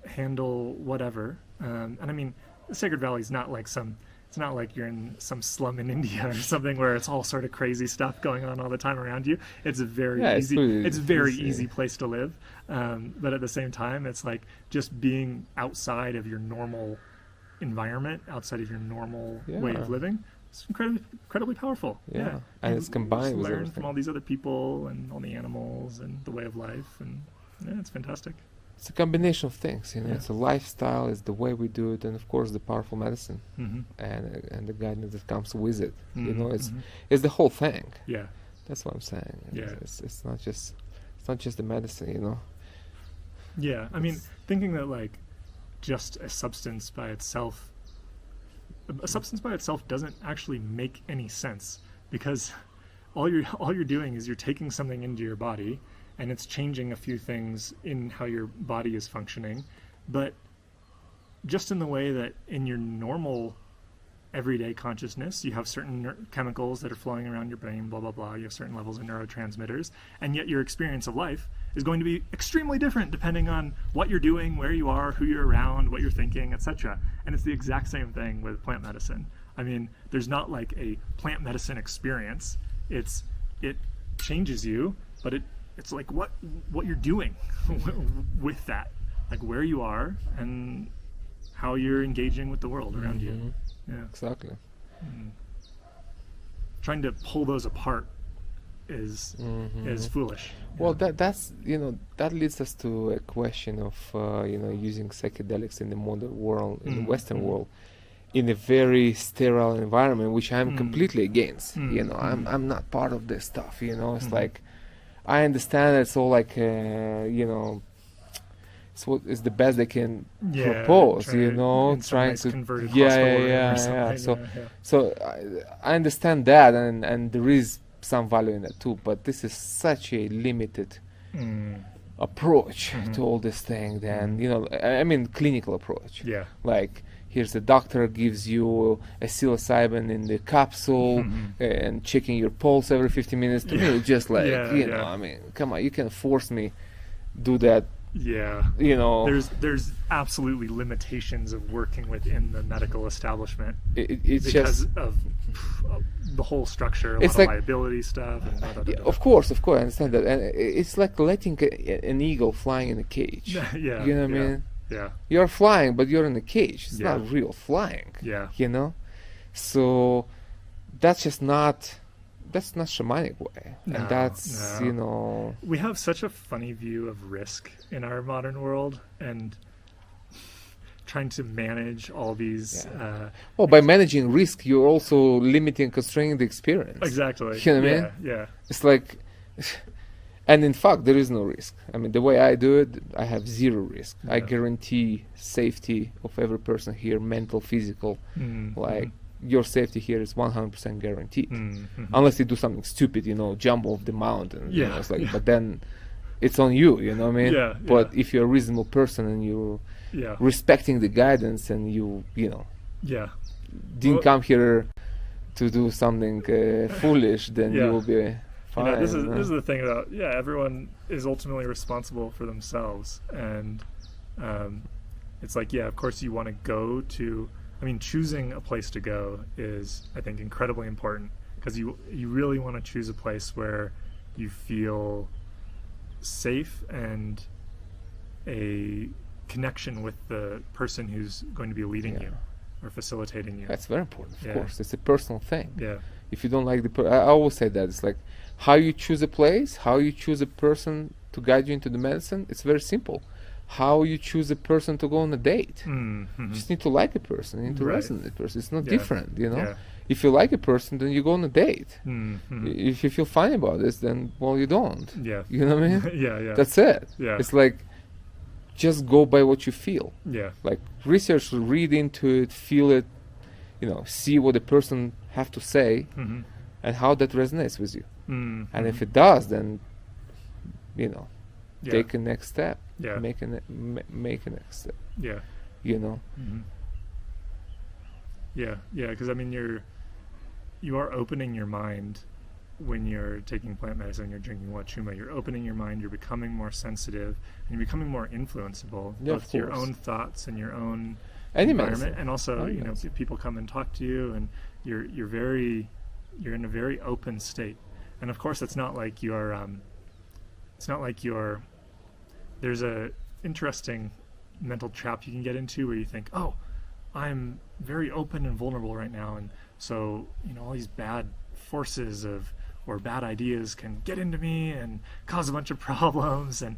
handle whatever. And I mean, the Sacred Valley is not like it's not like you're in some slum in India or something where it's all sort of crazy stuff going on all the time around you. It's a very easy place to live. But at the same time, it's like just being outside of your normal environment, outside of your normal way of living. It's incredibly powerful. Yeah. And it's combined with learn everything. from all these other people and all the animals and the way of life, and it's fantastic. It's a combination of things, It's a lifestyle, it's the way we do it, and of course the powerful medicine and the guidance that comes with it. It's the whole thing. Yeah, that's what I'm saying. Yeah, it's not just the medicine, Yeah, I mean, thinking that like just a substance by itself doesn't actually make any sense, because all you're doing is you're taking something into your body and it's changing a few things in how your body is functioning, but just in the way that in your normal everyday consciousness, you have certain chemicals that are flowing around your brain, blah, blah, blah. You have certain levels of neurotransmitters, and yet your experience of life is going to be extremely different depending on what you're doing, where you are, who you're around, what you're thinking, etc. And it's the exact same thing with plant medicine. I mean, there's not like a plant medicine experience. It changes you, but it's like what you're doing with that, like where you are and how you're engaging with the world around you. Yeah, exactly. Trying to pull those apart is foolish. Well, that's that leads us to a question of using psychedelics in the modern world, in the Western world, in a very sterile environment, which I'm completely against. I'm not part of this stuff. It's like, I understand it's all like it's what is the best they can propose, trying to convert it. So I understand that, and there is some value in that too, but this is such a limited approach to all this thing. Then I mean clinical approach. Yeah. Like here's the doctor gives you a psilocybin in the capsule and checking your pulse every 15 minutes. To me, it's just like, you know, I mean, come on, you can force me do that. Yeah. You know, there's absolutely limitations of working within the medical establishment it's because just of the whole structure, a it's lot like, of liability stuff. And blah, blah, blah, yeah, blah. of course, I understand that, and it's like letting an eagle flying in a cage. Yeah. You know what I mean? Yeah. You're flying, but you're in a cage. It's Yeah. not real flying. Yeah. You know, so that's not shamanic way, No, and that's no. you know. We have such a funny view of risk in our modern world, and trying to manage all these. Well, by managing risk, you're also limiting, constraining the experience. Exactly. You know what I mean? Yeah. It's like, and in fact, there is no risk. I mean, the way I do it, I have zero risk. I Yeah. guarantee safety of every person here, mental, physical. Mm, Like, your safety here is 100% guaranteed. mm-hmm. Unless you do something stupid, you know, jump off the mountain. You Yeah, know, it's like, yeah. but then it's on you, you know what I mean? Yeah, But yeah. if you're a reasonable person and you're Yeah. respecting the guidance and you know, Yeah. didn't Well- come here to do something foolish, then Yeah. you will be fine. You know, this you know? is the thing about everyone is ultimately responsible for themselves, and it's like of course you want to go to. I mean, choosing a place to go is, I think, incredibly important, because you really want to choose a place where you feel safe and a connection with the person who's going to be leading Yeah. you or facilitating you. That's very important, of Yeah. course. It's a personal thing. Yeah. If you don't like I always say that. It's like how you choose a place, how you choose a person to guide you into the medicine. It's very simple. How you choose a person to go on a date. Mm-hmm. You just need to like a person, you need to Right. resonate with a person. It's not Yeah. different, you know? Yeah. If you like a person, then you go on a date. Mm-hmm. If you feel fine about this, then, well, you don't. Yeah. You know what I mean? Yeah. That's it. Yeah. It's like, just go by what you feel. Yeah. Like, research, read into it, feel it, you know, see what the person have to say Mm-hmm. and how that resonates with you. Mm-hmm. And if it does, then, you know, Yeah. take a next step. Yeah. Make a next step, Yeah. you know? Mm-hmm. Yeah, because I mean, you are opening your mind when you're taking plant medicine, you're drinking Huachuma. You're opening your mind. You're becoming more sensitive, and you're becoming more influenceable, Yeah, of both to your course. own thoughts and your own Any environment, medicine. and also Any you know medicine. if people come and talk to you, and you're in a very open state. And of course, it's not like you're there's a interesting mental trap you can get into where you think, oh, I'm very open and vulnerable right now, and so you know all these bad forces or bad ideas can get into me and cause a bunch of problems, and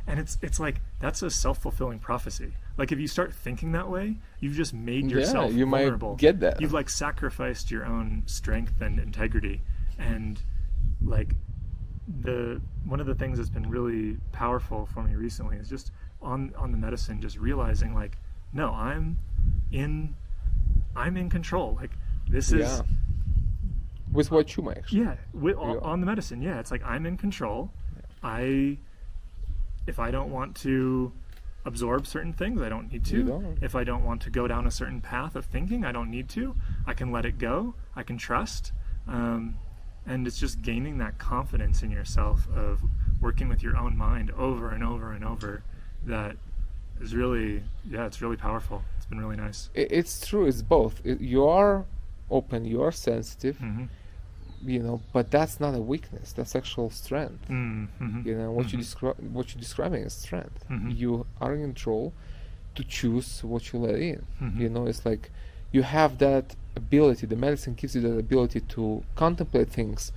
it's like that's a self-fulfilling prophecy. Like if you start thinking that way, you've just made yourself you vulnerable. might get that. You've like sacrificed your own strength and integrity, and like one of the things that's been really powerful for me recently is just on the medicine, just realizing like, no, I'm in control. Like this is Yeah. With Huachuma, actually. on the medicine. Yeah, it's like I'm in control. If I don't want to absorb certain things, I don't need to. You don't. If I don't want to go down a certain path of thinking, I don't need to. I can let it go. I can trust. And it's just gaining that confidence in yourself of working with your own mind over and over and over. That is really, it's really powerful. It's been really nice. It's true. It's both. You are open. You are sensitive. Mm-hmm. You know, but that's not a weakness. That's actual strength. Mm-hmm. You know what you're describing is strength. Mhm. You are in control to choose what you let in. Mhm. You know, it's like you have that ability. The medicine gives you that ability to contemplate things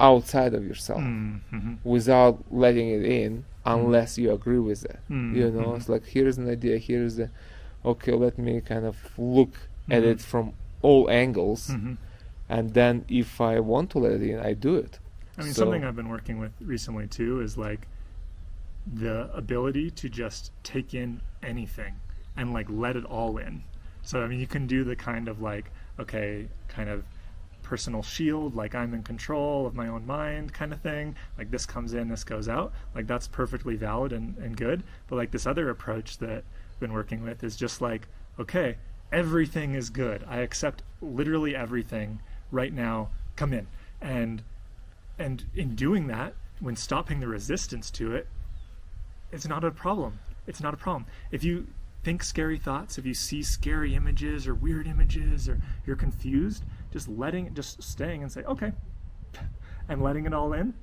outside of yourself Mm-hmm. without letting it in, unless you agree with it. You know, Mhm. it's like here's an idea. Here's the okay. Let me kind of look at Mhm. it from all angles. Mm-hmm. And then if I want to let it in, I do it. I mean, So- something I've been working with recently too is like the ability to just take in anything and like let it all in. So I mean, you can do the kind of like, okay, kind of personal shield, like I'm in control of my own mind kind of thing. Like this comes in, this goes out. Like that's perfectly valid and good. But like this other approach that I've been working with is just like, okay, everything is good. I accept literally everything right now. Come in. And in doing that, when stopping the resistance to it, it's not a problem. It's not a problem. If you think scary thoughts, if you see scary images or weird images, or you're confused, just staying and say, okay, and letting it all in,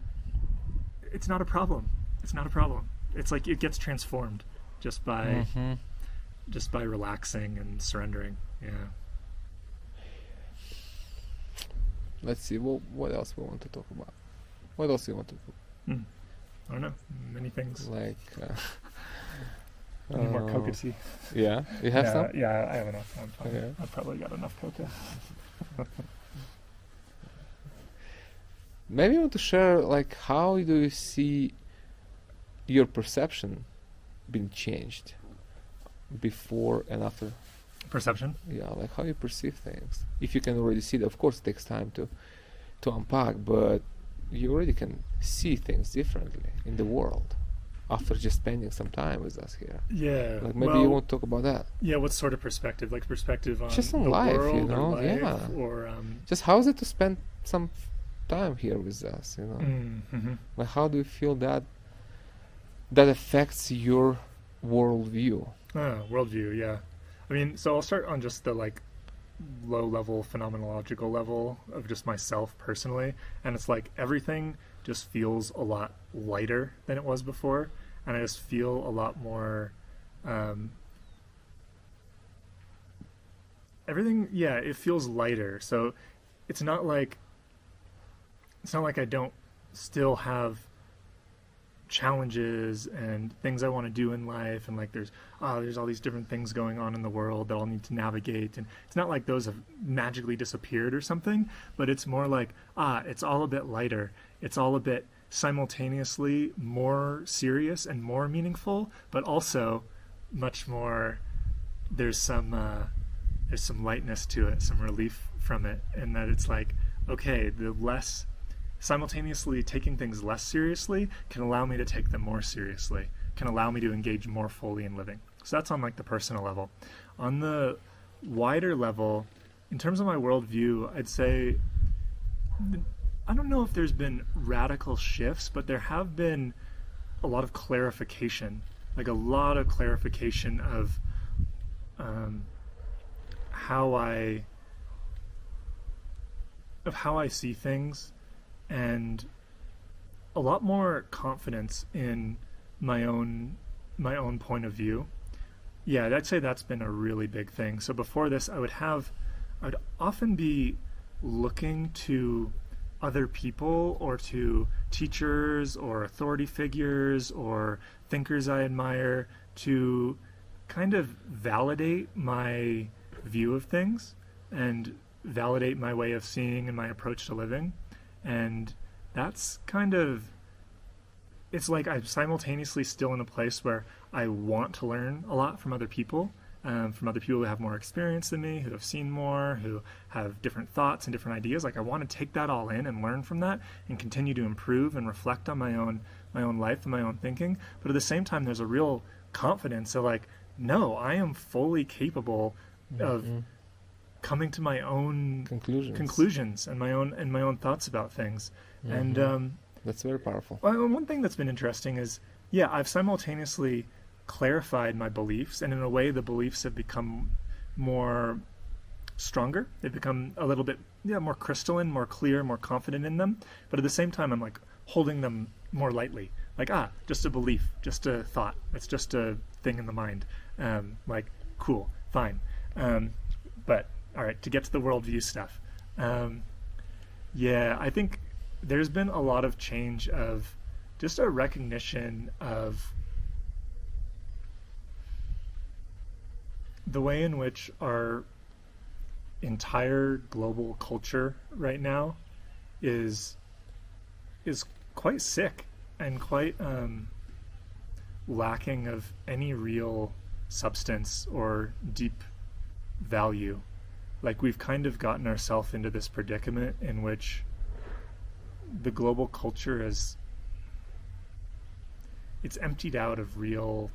it's not a problem. It's not a problem. It's like it gets transformed just by relaxing and surrendering. Yeah. Let's see. Well, what else we want to talk about? What else do you want to talk? I don't know. Many things. Like. Any more coca tea? Yeah. You have some? Yeah, I have enough. I'm fine. Okay. I've probably got enough coca. Maybe you want to share, like, how do you see your perception being changed before and after? Perception? Yeah, like how you perceive things. If you can already see it, of course it takes time to unpack, but you already can see things differently in the world after just spending some time with us here. Yeah. Like maybe you want to talk about that. Yeah, what sort of perspective? Like perspective on just on the life, world, you know? or life, Yeah. or just how is it to spend some time here with us, you know? Like how do you feel that affects your worldview? Worldview, yeah. I mean, so I'll start on just the like low-level phenomenological level of just myself personally, and it's like everything just feels a lot lighter than it was before, and I just feel a lot more everything, yeah, it feels lighter. So it's not like I don't still have challenges and things I want to do in life, and like there's all these different things going on in the world that I'll need to navigate, and it's not like those have magically disappeared or something, but it's more like it's all a bit lighter, it's all a bit simultaneously more serious and more meaningful, but also much more, there's some lightness to it, some relief from it, and that it's like, okay, the less simultaneously taking things less seriously can allow me to take them more seriously, can allow me to engage more fully in living. So that's on like the personal level. On the wider level, in terms of my worldview, I'd say, I don't know if there's been radical shifts, but there have been a lot of clarification, like a lot of clarification of how I see things, and a lot more confidence in my own point of view. Yeah, I'd say that's been a really big thing. So before this, I would often be looking to other people or to teachers or authority figures or thinkers I admire to kind of validate my view of things and validate my way of seeing and my approach to living. And that's kind of, it's like I'm simultaneously still in a place where I want to learn a lot from other people who have more experience than me, who have seen more, who have different thoughts and different ideas. Like I want to take that all in and learn from that and continue to improve and reflect on my own life and my own thinking. But at the same time, there's a real confidence of like, no, I am fully capable of coming to my own conclusions and my own thoughts about things. And that's very powerful. Well, one thing that's been interesting is, yeah, I've simultaneously clarified my beliefs, and in a way the beliefs have become more stronger. They've become a little bit more crystalline, more clear, more confident in them. But at the same time, I'm like holding them more lightly. Like, just a belief, just a thought. It's just a thing in the mind. Like, cool, fine. But all right, to get to the worldview stuff. I think there's been a lot of change of just a recognition of the way in which our entire global culture right now is quite sick and quite lacking of any real substance or deep value. Like we've kind of gotten ourselves into this predicament in which the global culture it's emptied out of real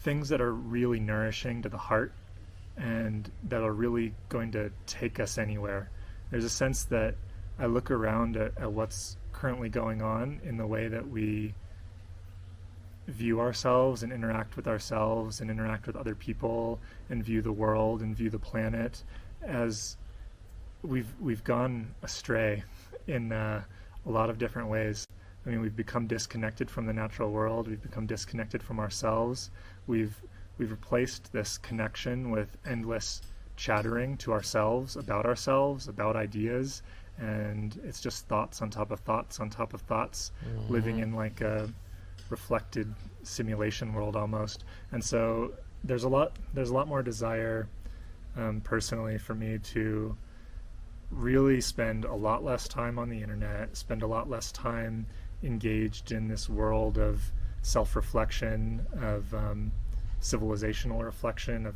things that are really nourishing to the heart and that are really going to take us anywhere. There's a sense that I look around at what's currently going on in the way that we view ourselves and interact with ourselves and interact with other people and view the world and view the planet, as we've gone astray in a lot of different ways. I mean, we've become disconnected from the natural world. We've become disconnected from ourselves. We've replaced this connection with endless chattering to ourselves, about ideas, and it's just thoughts on top of thoughts on top of thoughts, living in like a reflected simulation world almost. And so there's a lot more desire personally for me to really spend a lot less time on the internet, spend a lot less time engaged in this world of self-reflection, of civilizational reflection, of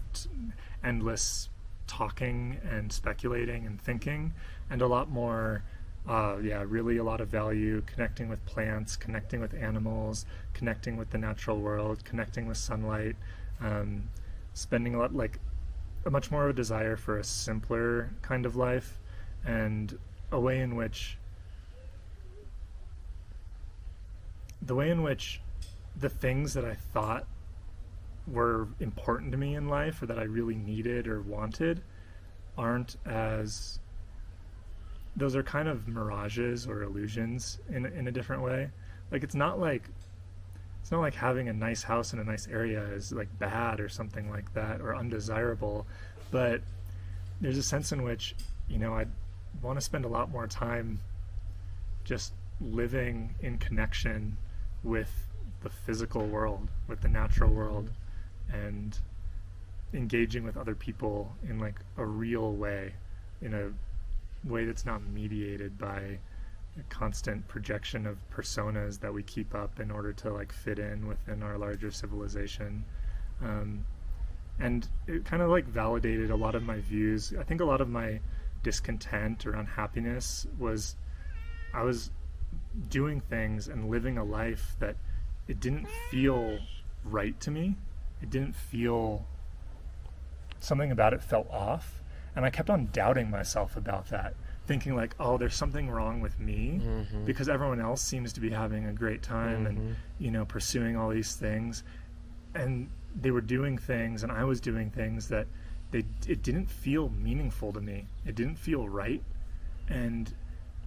endless talking and speculating and thinking, and a lot more really a lot of value connecting with plants, connecting with animals, connecting with the natural world, connecting with sunlight, spending a much more of a desire for a simpler kind of life, and a way in which the things that I thought were important to me in life, or that I really needed or wanted, aren't as, those are kind of mirages or illusions in a different way. Like it's not like having a nice house in a nice area is like bad or something like that, or undesirable, but there's a sense in which, I want to spend a lot more time just living in connection with the physical world, with the natural world, and engaging with other people in like a real way, in a way that's not mediated by a constant projection of personas that we keep up in order to like fit in within our larger civilization. And it kind of like validated a lot of my views. I think a lot of my discontent or unhappiness was I was doing things and living a life that it didn't feel right to me. It didn't feel, something about it felt off, and I kept on doubting myself about that, thinking like, oh, there's something wrong with me, because everyone else seems to be having a great time and pursuing all these things, and they were doing things and I was doing things that it didn't feel meaningful to me. It didn't feel right, and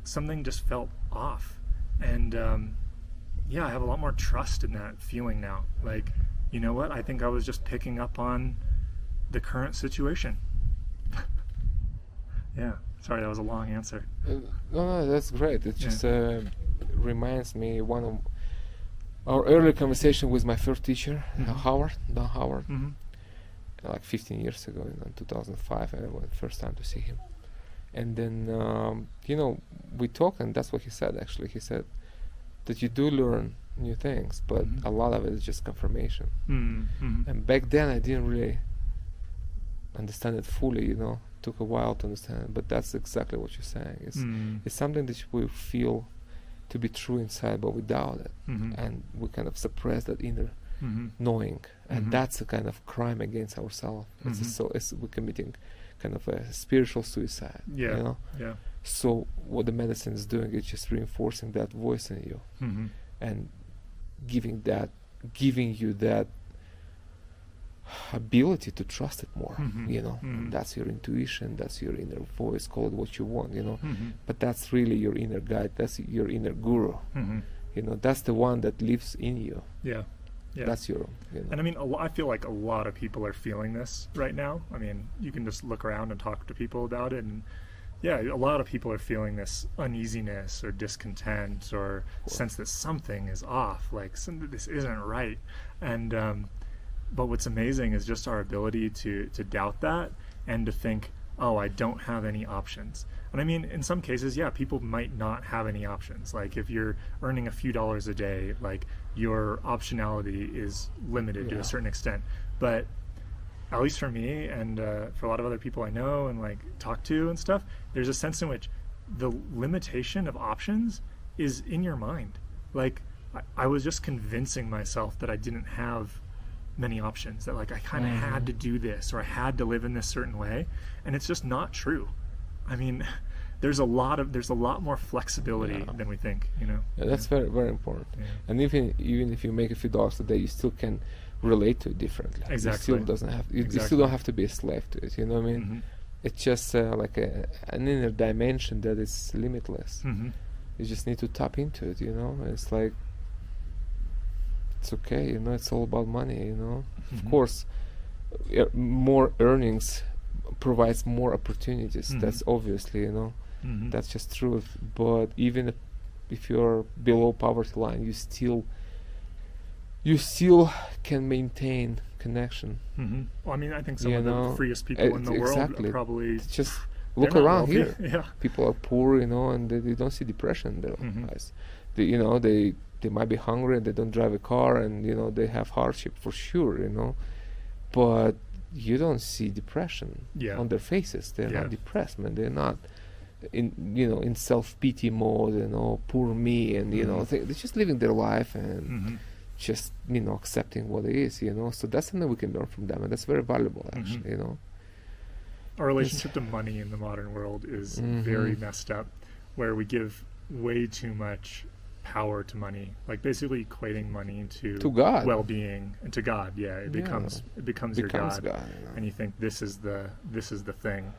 something just felt off. And I have a lot more trust in that feeling now. Like, you know what? I think I was just picking up on the current situation. Yeah. Sorry, that was a long answer. No, that's great. It just reminds me one of our early conversation with my first teacher, Don Howard, like 15 years ago, in 2005. I went first time to see him, and then we talked, and that's what he said. Actually, he said that you do learn new things, but a lot of it is just confirmation. And back then, I didn't really understand it fully. Took a while to understand it, but that's exactly what you're saying. It's something that we feel to be true inside, but we doubt it, and we kind of suppress that inner knowing, and that's a kind of crime against ourselves. We're committing kind of a spiritual suicide. So what the medicine is doing is just reinforcing that voice in you, and giving you that ability to trust it more. That's your intuition, that's your inner voice, call it what you want, but that's really your inner guide, that's your inner guru. That's the one that lives in you. That's your And I mean, I feel like a lot of people are feeling this right now. I mean, you can just look around and talk to people about it, and a lot of people are feeling this uneasiness or discontent or sense that something is off, like this isn't right. And but what's amazing is just our ability to doubt that and to think, oh, I don't have any options. And I mean, in some cases, people might not have any options. Like if you're earning a few dollars a day, like your optionality is limited to a certain extent. But at least for me and for a lot of other people I know and like talk to and stuff, there's a sense in which the limitation of options is in your mind. Like I was just convincing myself that I didn't have many options, that like I kind of had to do this, or I had to live in this certain way, and it's just not true. I mean, there's a lot more flexibility than we think, you know. Yeah, that's very, very important. Yeah. And even if you make a few dollars a day, you still can relate to it differently. Exactly. You still don't have to be a slave to it, you know what I mean? Mm-hmm. It's just like an inner dimension that is limitless. Mm-hmm. You just need to tap into it, you know. It's like, it's okay, you know. It's all about money, you know. Mm-hmm. Of course, more earnings provides more opportunities. Mm-hmm. That's obviously, you know. Mm-hmm. That's just truth. But even if you're below poverty line, you still can maintain connection. Mm-hmm. Well, I mean, I think some You of the know, freest people in the world exactly. are probably Just they're look not around wealthy. here. Yeah. People are poor, you know, and they don't see depression in their Mhm. eyes. They might be hungry, and they don't drive a car, and you know they have hardship for sure, you know, but you don't see depression Yeah. on their faces. They're Yeah. not depressed, man. They're not in self-pity mode, you know, poor me, and you know Mhm. they're just living their life and Mm-hmm. just accepting what it is, you know. So that's something we can learn from them, and that's very valuable, actually, Mhm. you know. Our relationship to money in the modern world is Mhm. very messed up, where we give way too much power to money, like basically equating money to God. well-being and to God. Yeah, it Yeah. becomes your Becomes God, God, you know. and you think this is the thing,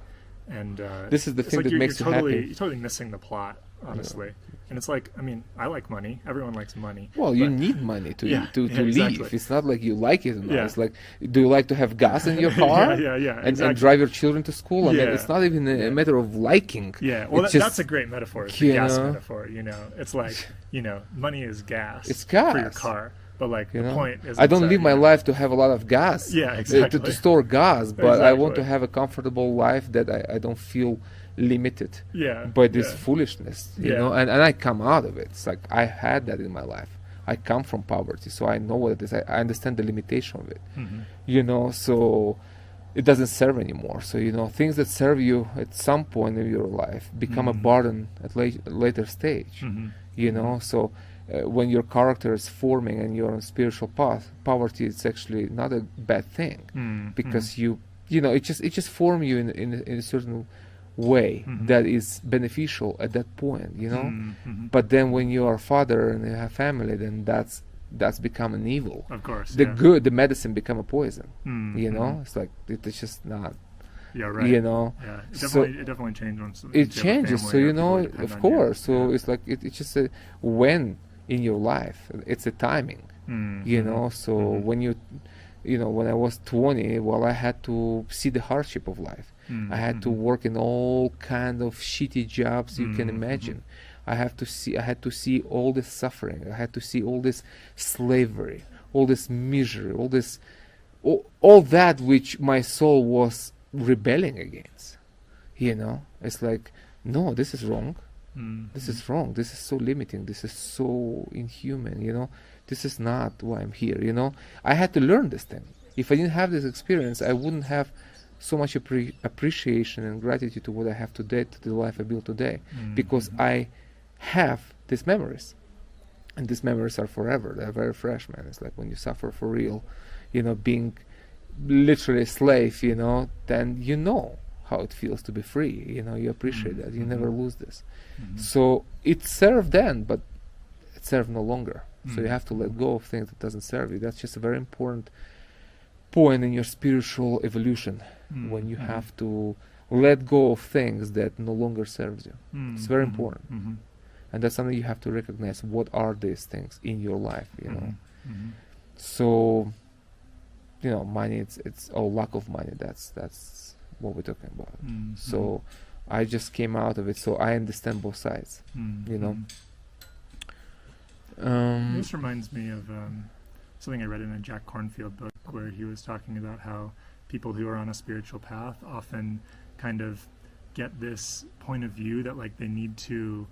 and This is the it's thing like that you're makes you totally happy. you're totally missing the plot, honestly. And it's like, I mean, I like money. Everyone likes money. Well, you but- need money to Yeah, to yeah, live. exactly. It's not like you like it or not. Yeah. It's like, do you like to have gas in your car? yeah, and exactly. drive your children to school? I mean, Yeah. it's not even a matter of liking. Yeah, well, It's that's just- a great metaphor. It's the you gas know? metaphor. You know, it's like, you know, money is gas. It's for your gas. car, but like You the know? point is, I don't live my life to have a lot of gas. Yeah, to exactly. store gas, but I want to Exactly. have a comfortable life that I don't feel limited Yeah, by this yeah. foolishness, you Yeah. know. And I come out of it. It's like I had that in my life. I come from poverty, so I know what it is. I understand the limitation of it, Mhm. you know. So it doesn't serve anymore. So you know, things that serve you at some point in your life become a Mhm. burden at later stage. Mhm. You know, so when your character is forming and you're on a spiritual path, poverty is actually not a bad thing, Mhm. because you know it just form you in a certain way Mhm. that is beneficial at that point, you know. Mhm. But then when you are a father and you have family, then that's become an evil. Of course, The yeah. good, the medicine become a poison. Mhm. You know, it's like it's just not. Yeah, right. You know, Yeah, it So- definitely changed once. it once you have a changes. So family you or people know, that depend of on you. course. So Yeah. it's like it's just a when in your life. It's a timing. Mhm. You know, so Mhm. when when I was 20, well, I had to see the hardship of life. Mhm. I had to work in all kind of shitty jobs you can Mhm. imagine. I had to see all this suffering. I had to see all this slavery, all this misery, all that which my soul was rebelling against. You know, it's like, no, this is wrong. Mhm. This is wrong. This is so limiting. This is so inhuman. You know, this is not why I'm here. You know, I had to learn this thing. If I didn't have this experience, I wouldn't have so much appreciation and gratitude to what I have today, to the life I built today, Mhm. because I have these memories, and these memories are forever. They're very fresh, man. It's like when you suffer for real, you know, being literally a slave, you know, then you know how it feels to be free. You know, you appreciate that. You never lose this. Mhm. So it served then, but it served no longer. So you Mm. have to let go of things that doesn't serve you. That's just a very important point in your spiritual evolution, Mm. when you Mhm. have to let go of things that no longer serves you. Mm. It's very Mhm. important. Mhm. And that's something you have to recognize. What are these things in your life, you know? Mhm. Mhm. So, you know, money, it's lack of money. That's what we're talking about. Mhm. So I just came out of it, so I understand both sides, Mhm. you know. Mhm. Um, This reminds me of something I read in a Jack Kornfield book, where he was talking about how people who are on a spiritual path often kind of get this point of view that like they need to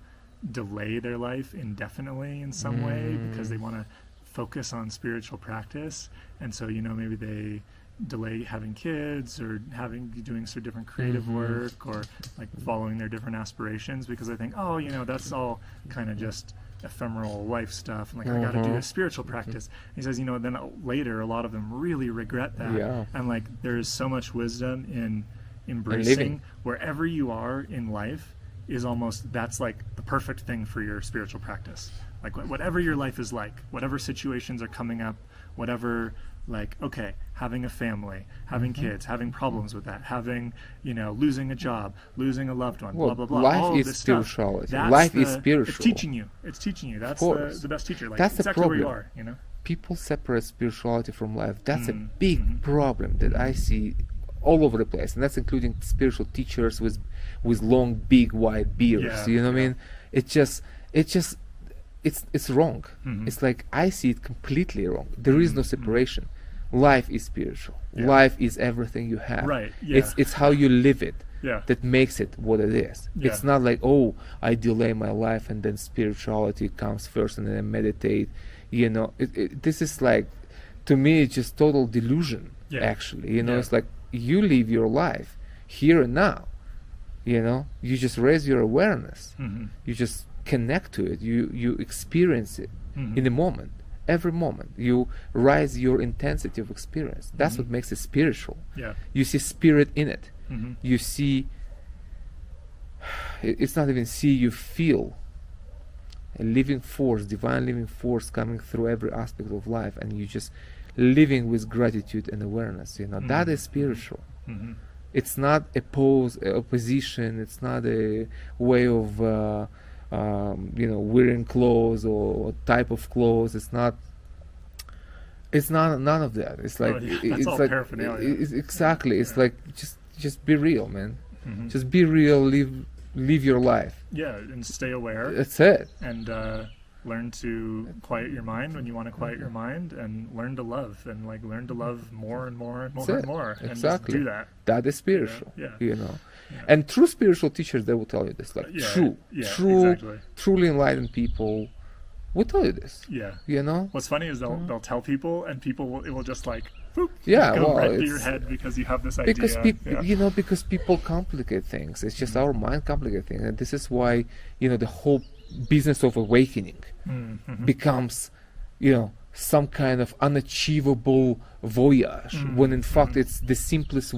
delay their life indefinitely in some way because they want to focus on spiritual practice. And so, you know, maybe they delay having kids or doing some different creative work or like following their different aspirations because I think, oh, that's all kind of just ephemeral life stuff. And like, I got to do this spiritual practice. He says, then later, a lot of them really regret that. Yeah. And like, there is so much wisdom in embracing wherever you are in life is almost, that's like the perfect thing for your spiritual practice. Like whatever your life is like, whatever situations are coming up, whatever, like, okay, having a family, having kids, having problems with that, having, losing a job, losing a loved one, blah, blah, blah. Life all is this spirituality. Stuff. Life is spiritual. It's teaching you. That's the best teacher. Like, that's exactly the where problem. you are, People separate spirituality from life. That's a big problem that I see all over the place, and that's including spiritual teachers with long, big, wide beards. You know what I mean? It's wrong. It's like I see it completely wrong. There is no separation. Life is spiritual. Life is everything you have. Right. Yeah. It's how you live it Yeah. that makes it what it is. Yeah. It's not like, oh, I delay my life and then spirituality comes first and then I meditate. This is like, to me, it's just total delusion. Yeah. Actually, it's like you live your life here and now. You just raise your awareness. You just connect to it. You experience it in the moment. Every moment you rise your intensity of experience. That's what makes it spiritual. Yeah. You see spirit in it. You see, it's not even see, you feel a living force, divine living force coming through every aspect of life, and you just living with gratitude and awareness. That is spiritual. It's not a opposition. It's not a way of wearing clothes or type of clothes. It's not none of that. It's like that's all like paraphernalia. Exactly. It's like just be real, man. Just be real. Live your life. Yeah, and stay aware. That's it. And learn to quiet your mind when you want to quiet your mind, and learn to love, and like learn to love more and more and more and more. And Exactly. just do that. That is spiritual. Yeah. And true spiritual teachers, they will tell you this. Like true, exactly. truly enlightened people will tell you this. Yeah. What's funny is they'll tell people, and it will just like boop, go right through your head because you have this idea. Because people complicate things. It's just our mind complicate things, and this is why the whole business of awakening becomes some kind of unachievable voyage, when in fact it's the simplest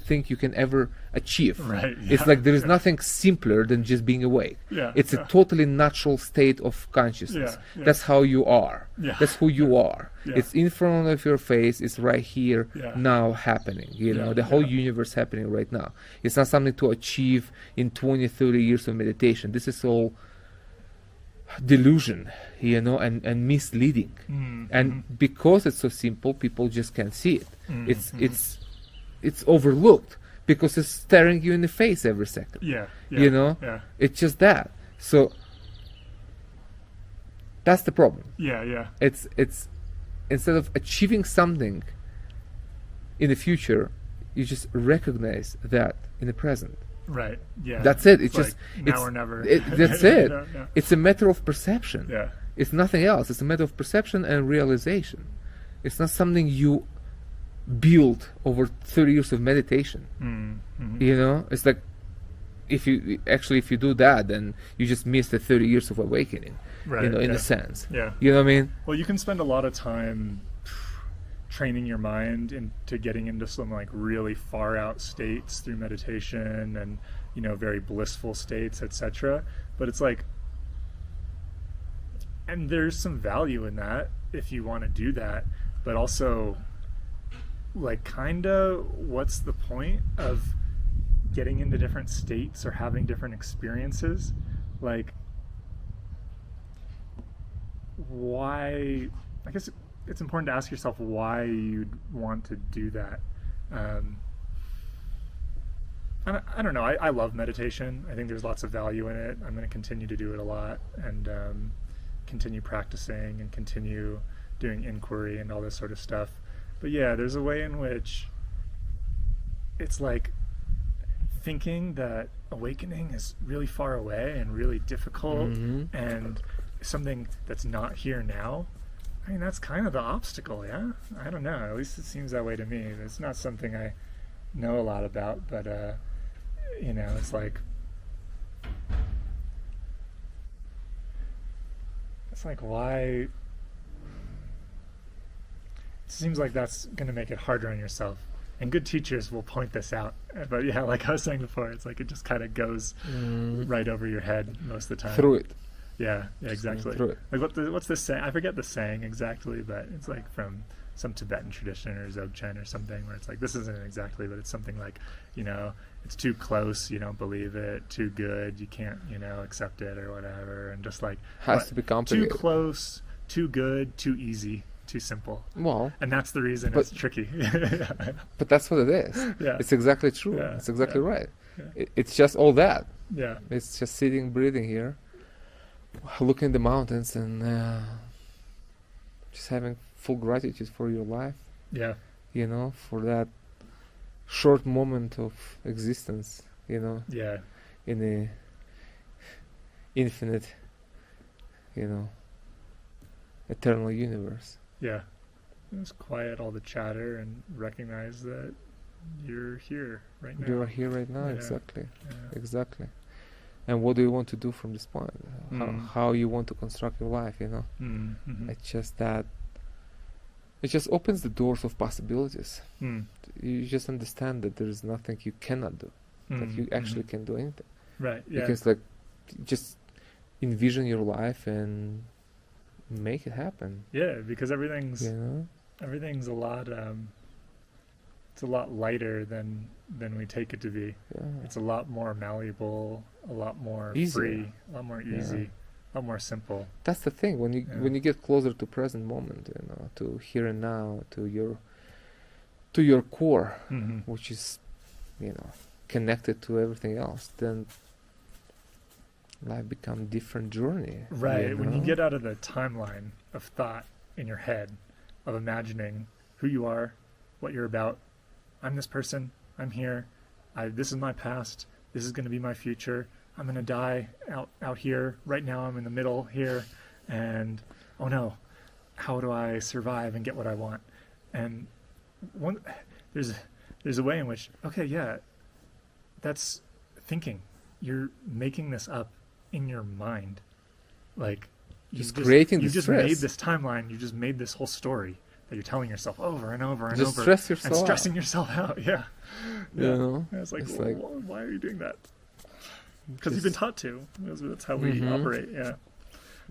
thing you can ever achieve. Right. Yeah. It's like there is nothing simpler than just being awake. Yeah. It's a totally natural state of consciousness. Yeah. That's how you are. Yeah. That's who you are. Yeah. It's in front of your face. It's right here now happening. The whole universe happening right now. It's not something to achieve in 20, 30 years of meditation. This is all delusion, and misleading. And because it's so simple, people just can't see it. It's overlooked because it's staring you in the face every second. Yeah. It's just that. So that's the problem. Yeah. It's instead of achieving something in the future, you just recognize that in the present. Right. Yeah. That's it. It's like just now or never. That's it. Yeah. It's a matter of perception. Yeah. It's nothing else. It's a matter of perception and realization. It's not something you build over 30 years of meditation. It's like if you do that, then you just miss the 30 years of awakening. Right. In a sense. Yeah. You know what I mean? Well, you can spend a lot of time training your mind into getting into some like really far out states through meditation and very blissful states, etc. But it's like, and there's some value in that if you want to do that, but also like kinda what's the point of getting into different states or having different experiences? Like, why? I guess it's important to ask yourself why you'd want to do that. I don't know. I love meditation. I think there's lots of value in it. I'm going to continue to do it a lot and continue practicing and continue doing inquiry and all this sort of stuff. But yeah, there's a way in which it's like thinking that awakening is really far away and really difficult and something that's not here now. I mean, that's kind of the obstacle, yeah? I don't know. At least it seems that way to me. It's not something I know a lot about, but, you know, it's like... It's like, why... It seems like that's going to make it harder on yourself. And good teachers will point this out. But yeah, like I was saying before, it's like it just kind of goes right over your head most of the time. Through it. Yeah, exactly. Through it. Like what's the saying? I forget the saying exactly, but it's like from some Tibetan tradition or Dzogchen or something, where it's like, this isn't exactly, but it's something like, you know, it's too close, you don't believe it, too good, you can't, you know, accept it or whatever, and just like Has to be complicated. too close, too good, too easy, too simple. Well, And that's the reason it's tricky. but that's what it is. Yeah. It's exactly true. Yeah, It's exactly yeah, right. yeah. It's just all that. Yeah. It's just sitting, breathing here, looking at the mountains, and just having full gratitude for your life. Yeah. You know, for that short moment of existence. You know, Yeah. in a infinite, you know, eternal universe. Yeah. Just quiet all the chatter and recognize that you're here right now. You are here right now. Yeah. Exactly. Yeah. Exactly. And what do you want to do from this point? How you want to construct your life, you know? Mm-hmm. It's just that it just opens the doors of possibilities. You just understand that there is nothing you cannot do, that you actually can do anything. Right, yeah. Because like, just envision your life and make it happen. Yeah, because everything's You know? everything's a lot it's a lot lighter than we take it to be. Yeah. It's a lot more malleable, a lot more Easier. free, a lot more easy, a lot more simple. That's the thing. When you Yeah. when you get closer to present moment, you know, to here and now, to your core, Mm-hmm. which is, you know, connected to everything else, then life become different journey. Right. When you know? get out of the timeline of thought in your head, of imagining who you are, what you're about. I'm this person. I'm here. This is my past. This is going to be my future. I'm going to die out here. Right now I'm in the middle here. And, oh no, how do I survive and get what I want? And there's a way in which, okay, yeah, that's thinking. You're making this up in your mind. Like, creating you the just stress. made this timeline. You just made this whole story that you're telling yourself over and over and Just over. stress yourself and out. stressing yourself out. Yeah. You know? And it's like, It's like- why are you doing that? Because you've Just- been taught to. That's how we Mhm. operate. Yeah.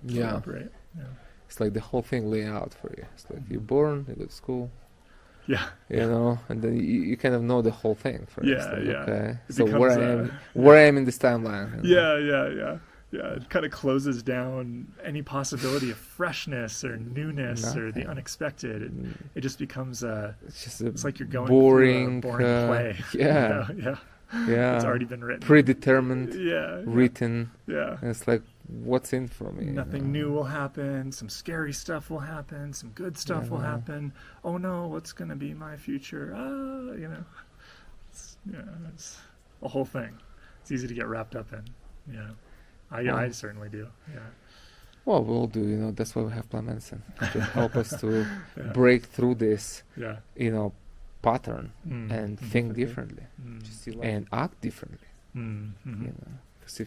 We Yeah. operate. Yeah. It's like the whole thing lay out for you. It's like you're born, you go to school, Yeah. you know, and then you kind of know the whole thing for you. It's Yeah, like, yeah. Okay, It so becomes, where I am in this timeline. you know? Yeah. It kind of closes down any possibility of freshness or newness or the Nothing. unexpected. It just becomes It's just a it's like you're going boring, through a boring play. yeah, You know? yeah. It's already been written. predetermined, Yeah. written. Yeah. And it's like, what's in for me? you Nothing know? new will happen. Some scary stuff will happen. Some good stuff will Yeah. happen. Oh no, what's going to be my future? You know, it's a whole thing. It's easy to get wrapped up in. Yeah, I certainly do. Yeah, Well, we'll do. You know, that's why we have Plant Medicine to help us to Yeah. break through this, yeah, you know, pattern and think Exactly. differently Mm. and act differently. Mhm. You know, because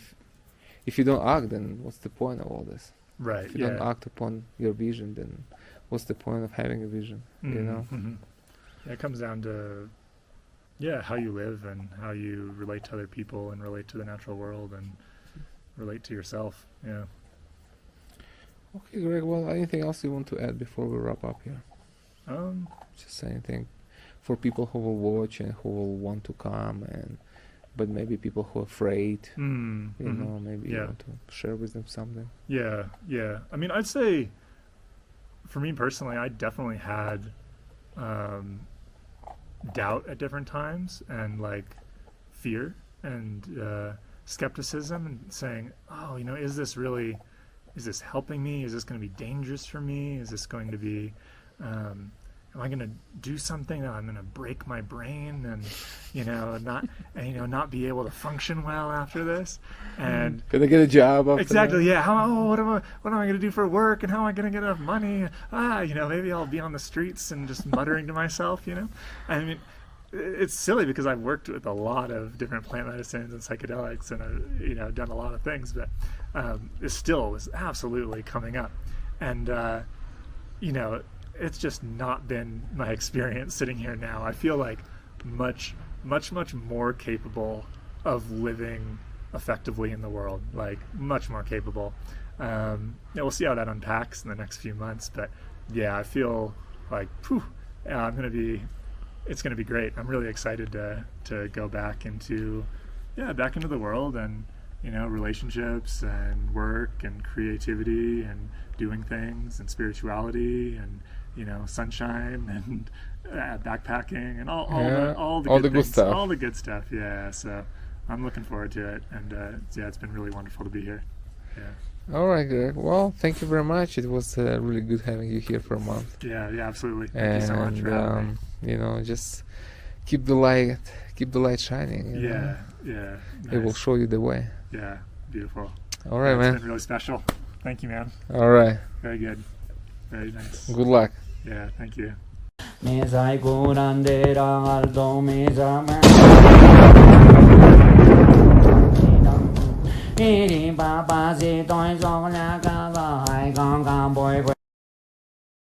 if you don't act, then what's the point of all this? Right. If you don't act upon your vision, then what's the point of having a vision? You know. Mhm. Yeah, it comes down to how you live and how you relate to other people and relate to the natural world and relate to yourself. Yeah. Okay, Greg. Well, anything else you want to add before we wrap up here? Just anything for people who will watch and who will want to come, but maybe people who are afraid. You know, maybe you Yeah. want to share with them something. Yeah. I mean, I'd say, for me personally, I definitely had doubt at different times and like fear and skepticism and saying, oh, you know, is this helping me? Is this going to be dangerous for me? Is this going to be am I going to do something that I'm going to break my brain and, not be able to function well after this? And gonna get a job after exactly, that? yeah. What am I going to do for work, and how am I going to get enough money? Maybe I'll be on the streets and just muttering to myself, I mean, it's silly because I've worked with a lot of different plant medicines and psychedelics, and I've done a lot of things, but it still was absolutely coming up. And it's just not been my experience sitting here now. I feel like much more capable of living effectively in the world, like much more capable. We'll see how that unpacks in the next few months, but yeah, I feel like it's gonna be great. I'm really excited to go back into the world, and relationships and work and creativity and doing things and spirituality and sunshine and backpacking and all the good stuff. All the good stuff. Yeah. So I'm looking forward to it, and it's been really wonderful to be here. Yeah. All right, Greg. Well, thank you very much. It was really good having you here for a month. Yeah, absolutely. Thank you so much for having me. Just keep the light shining. Yeah. It will Nice. show you the way. Yeah, beautiful. All right, It's man. been really special. Thank you, man. All right. Very good. Very nice. Good luck. Yeah, thank you. Mesai curandera aldo mesa Iri baba si toi song la ka ga hai gang gang boy boy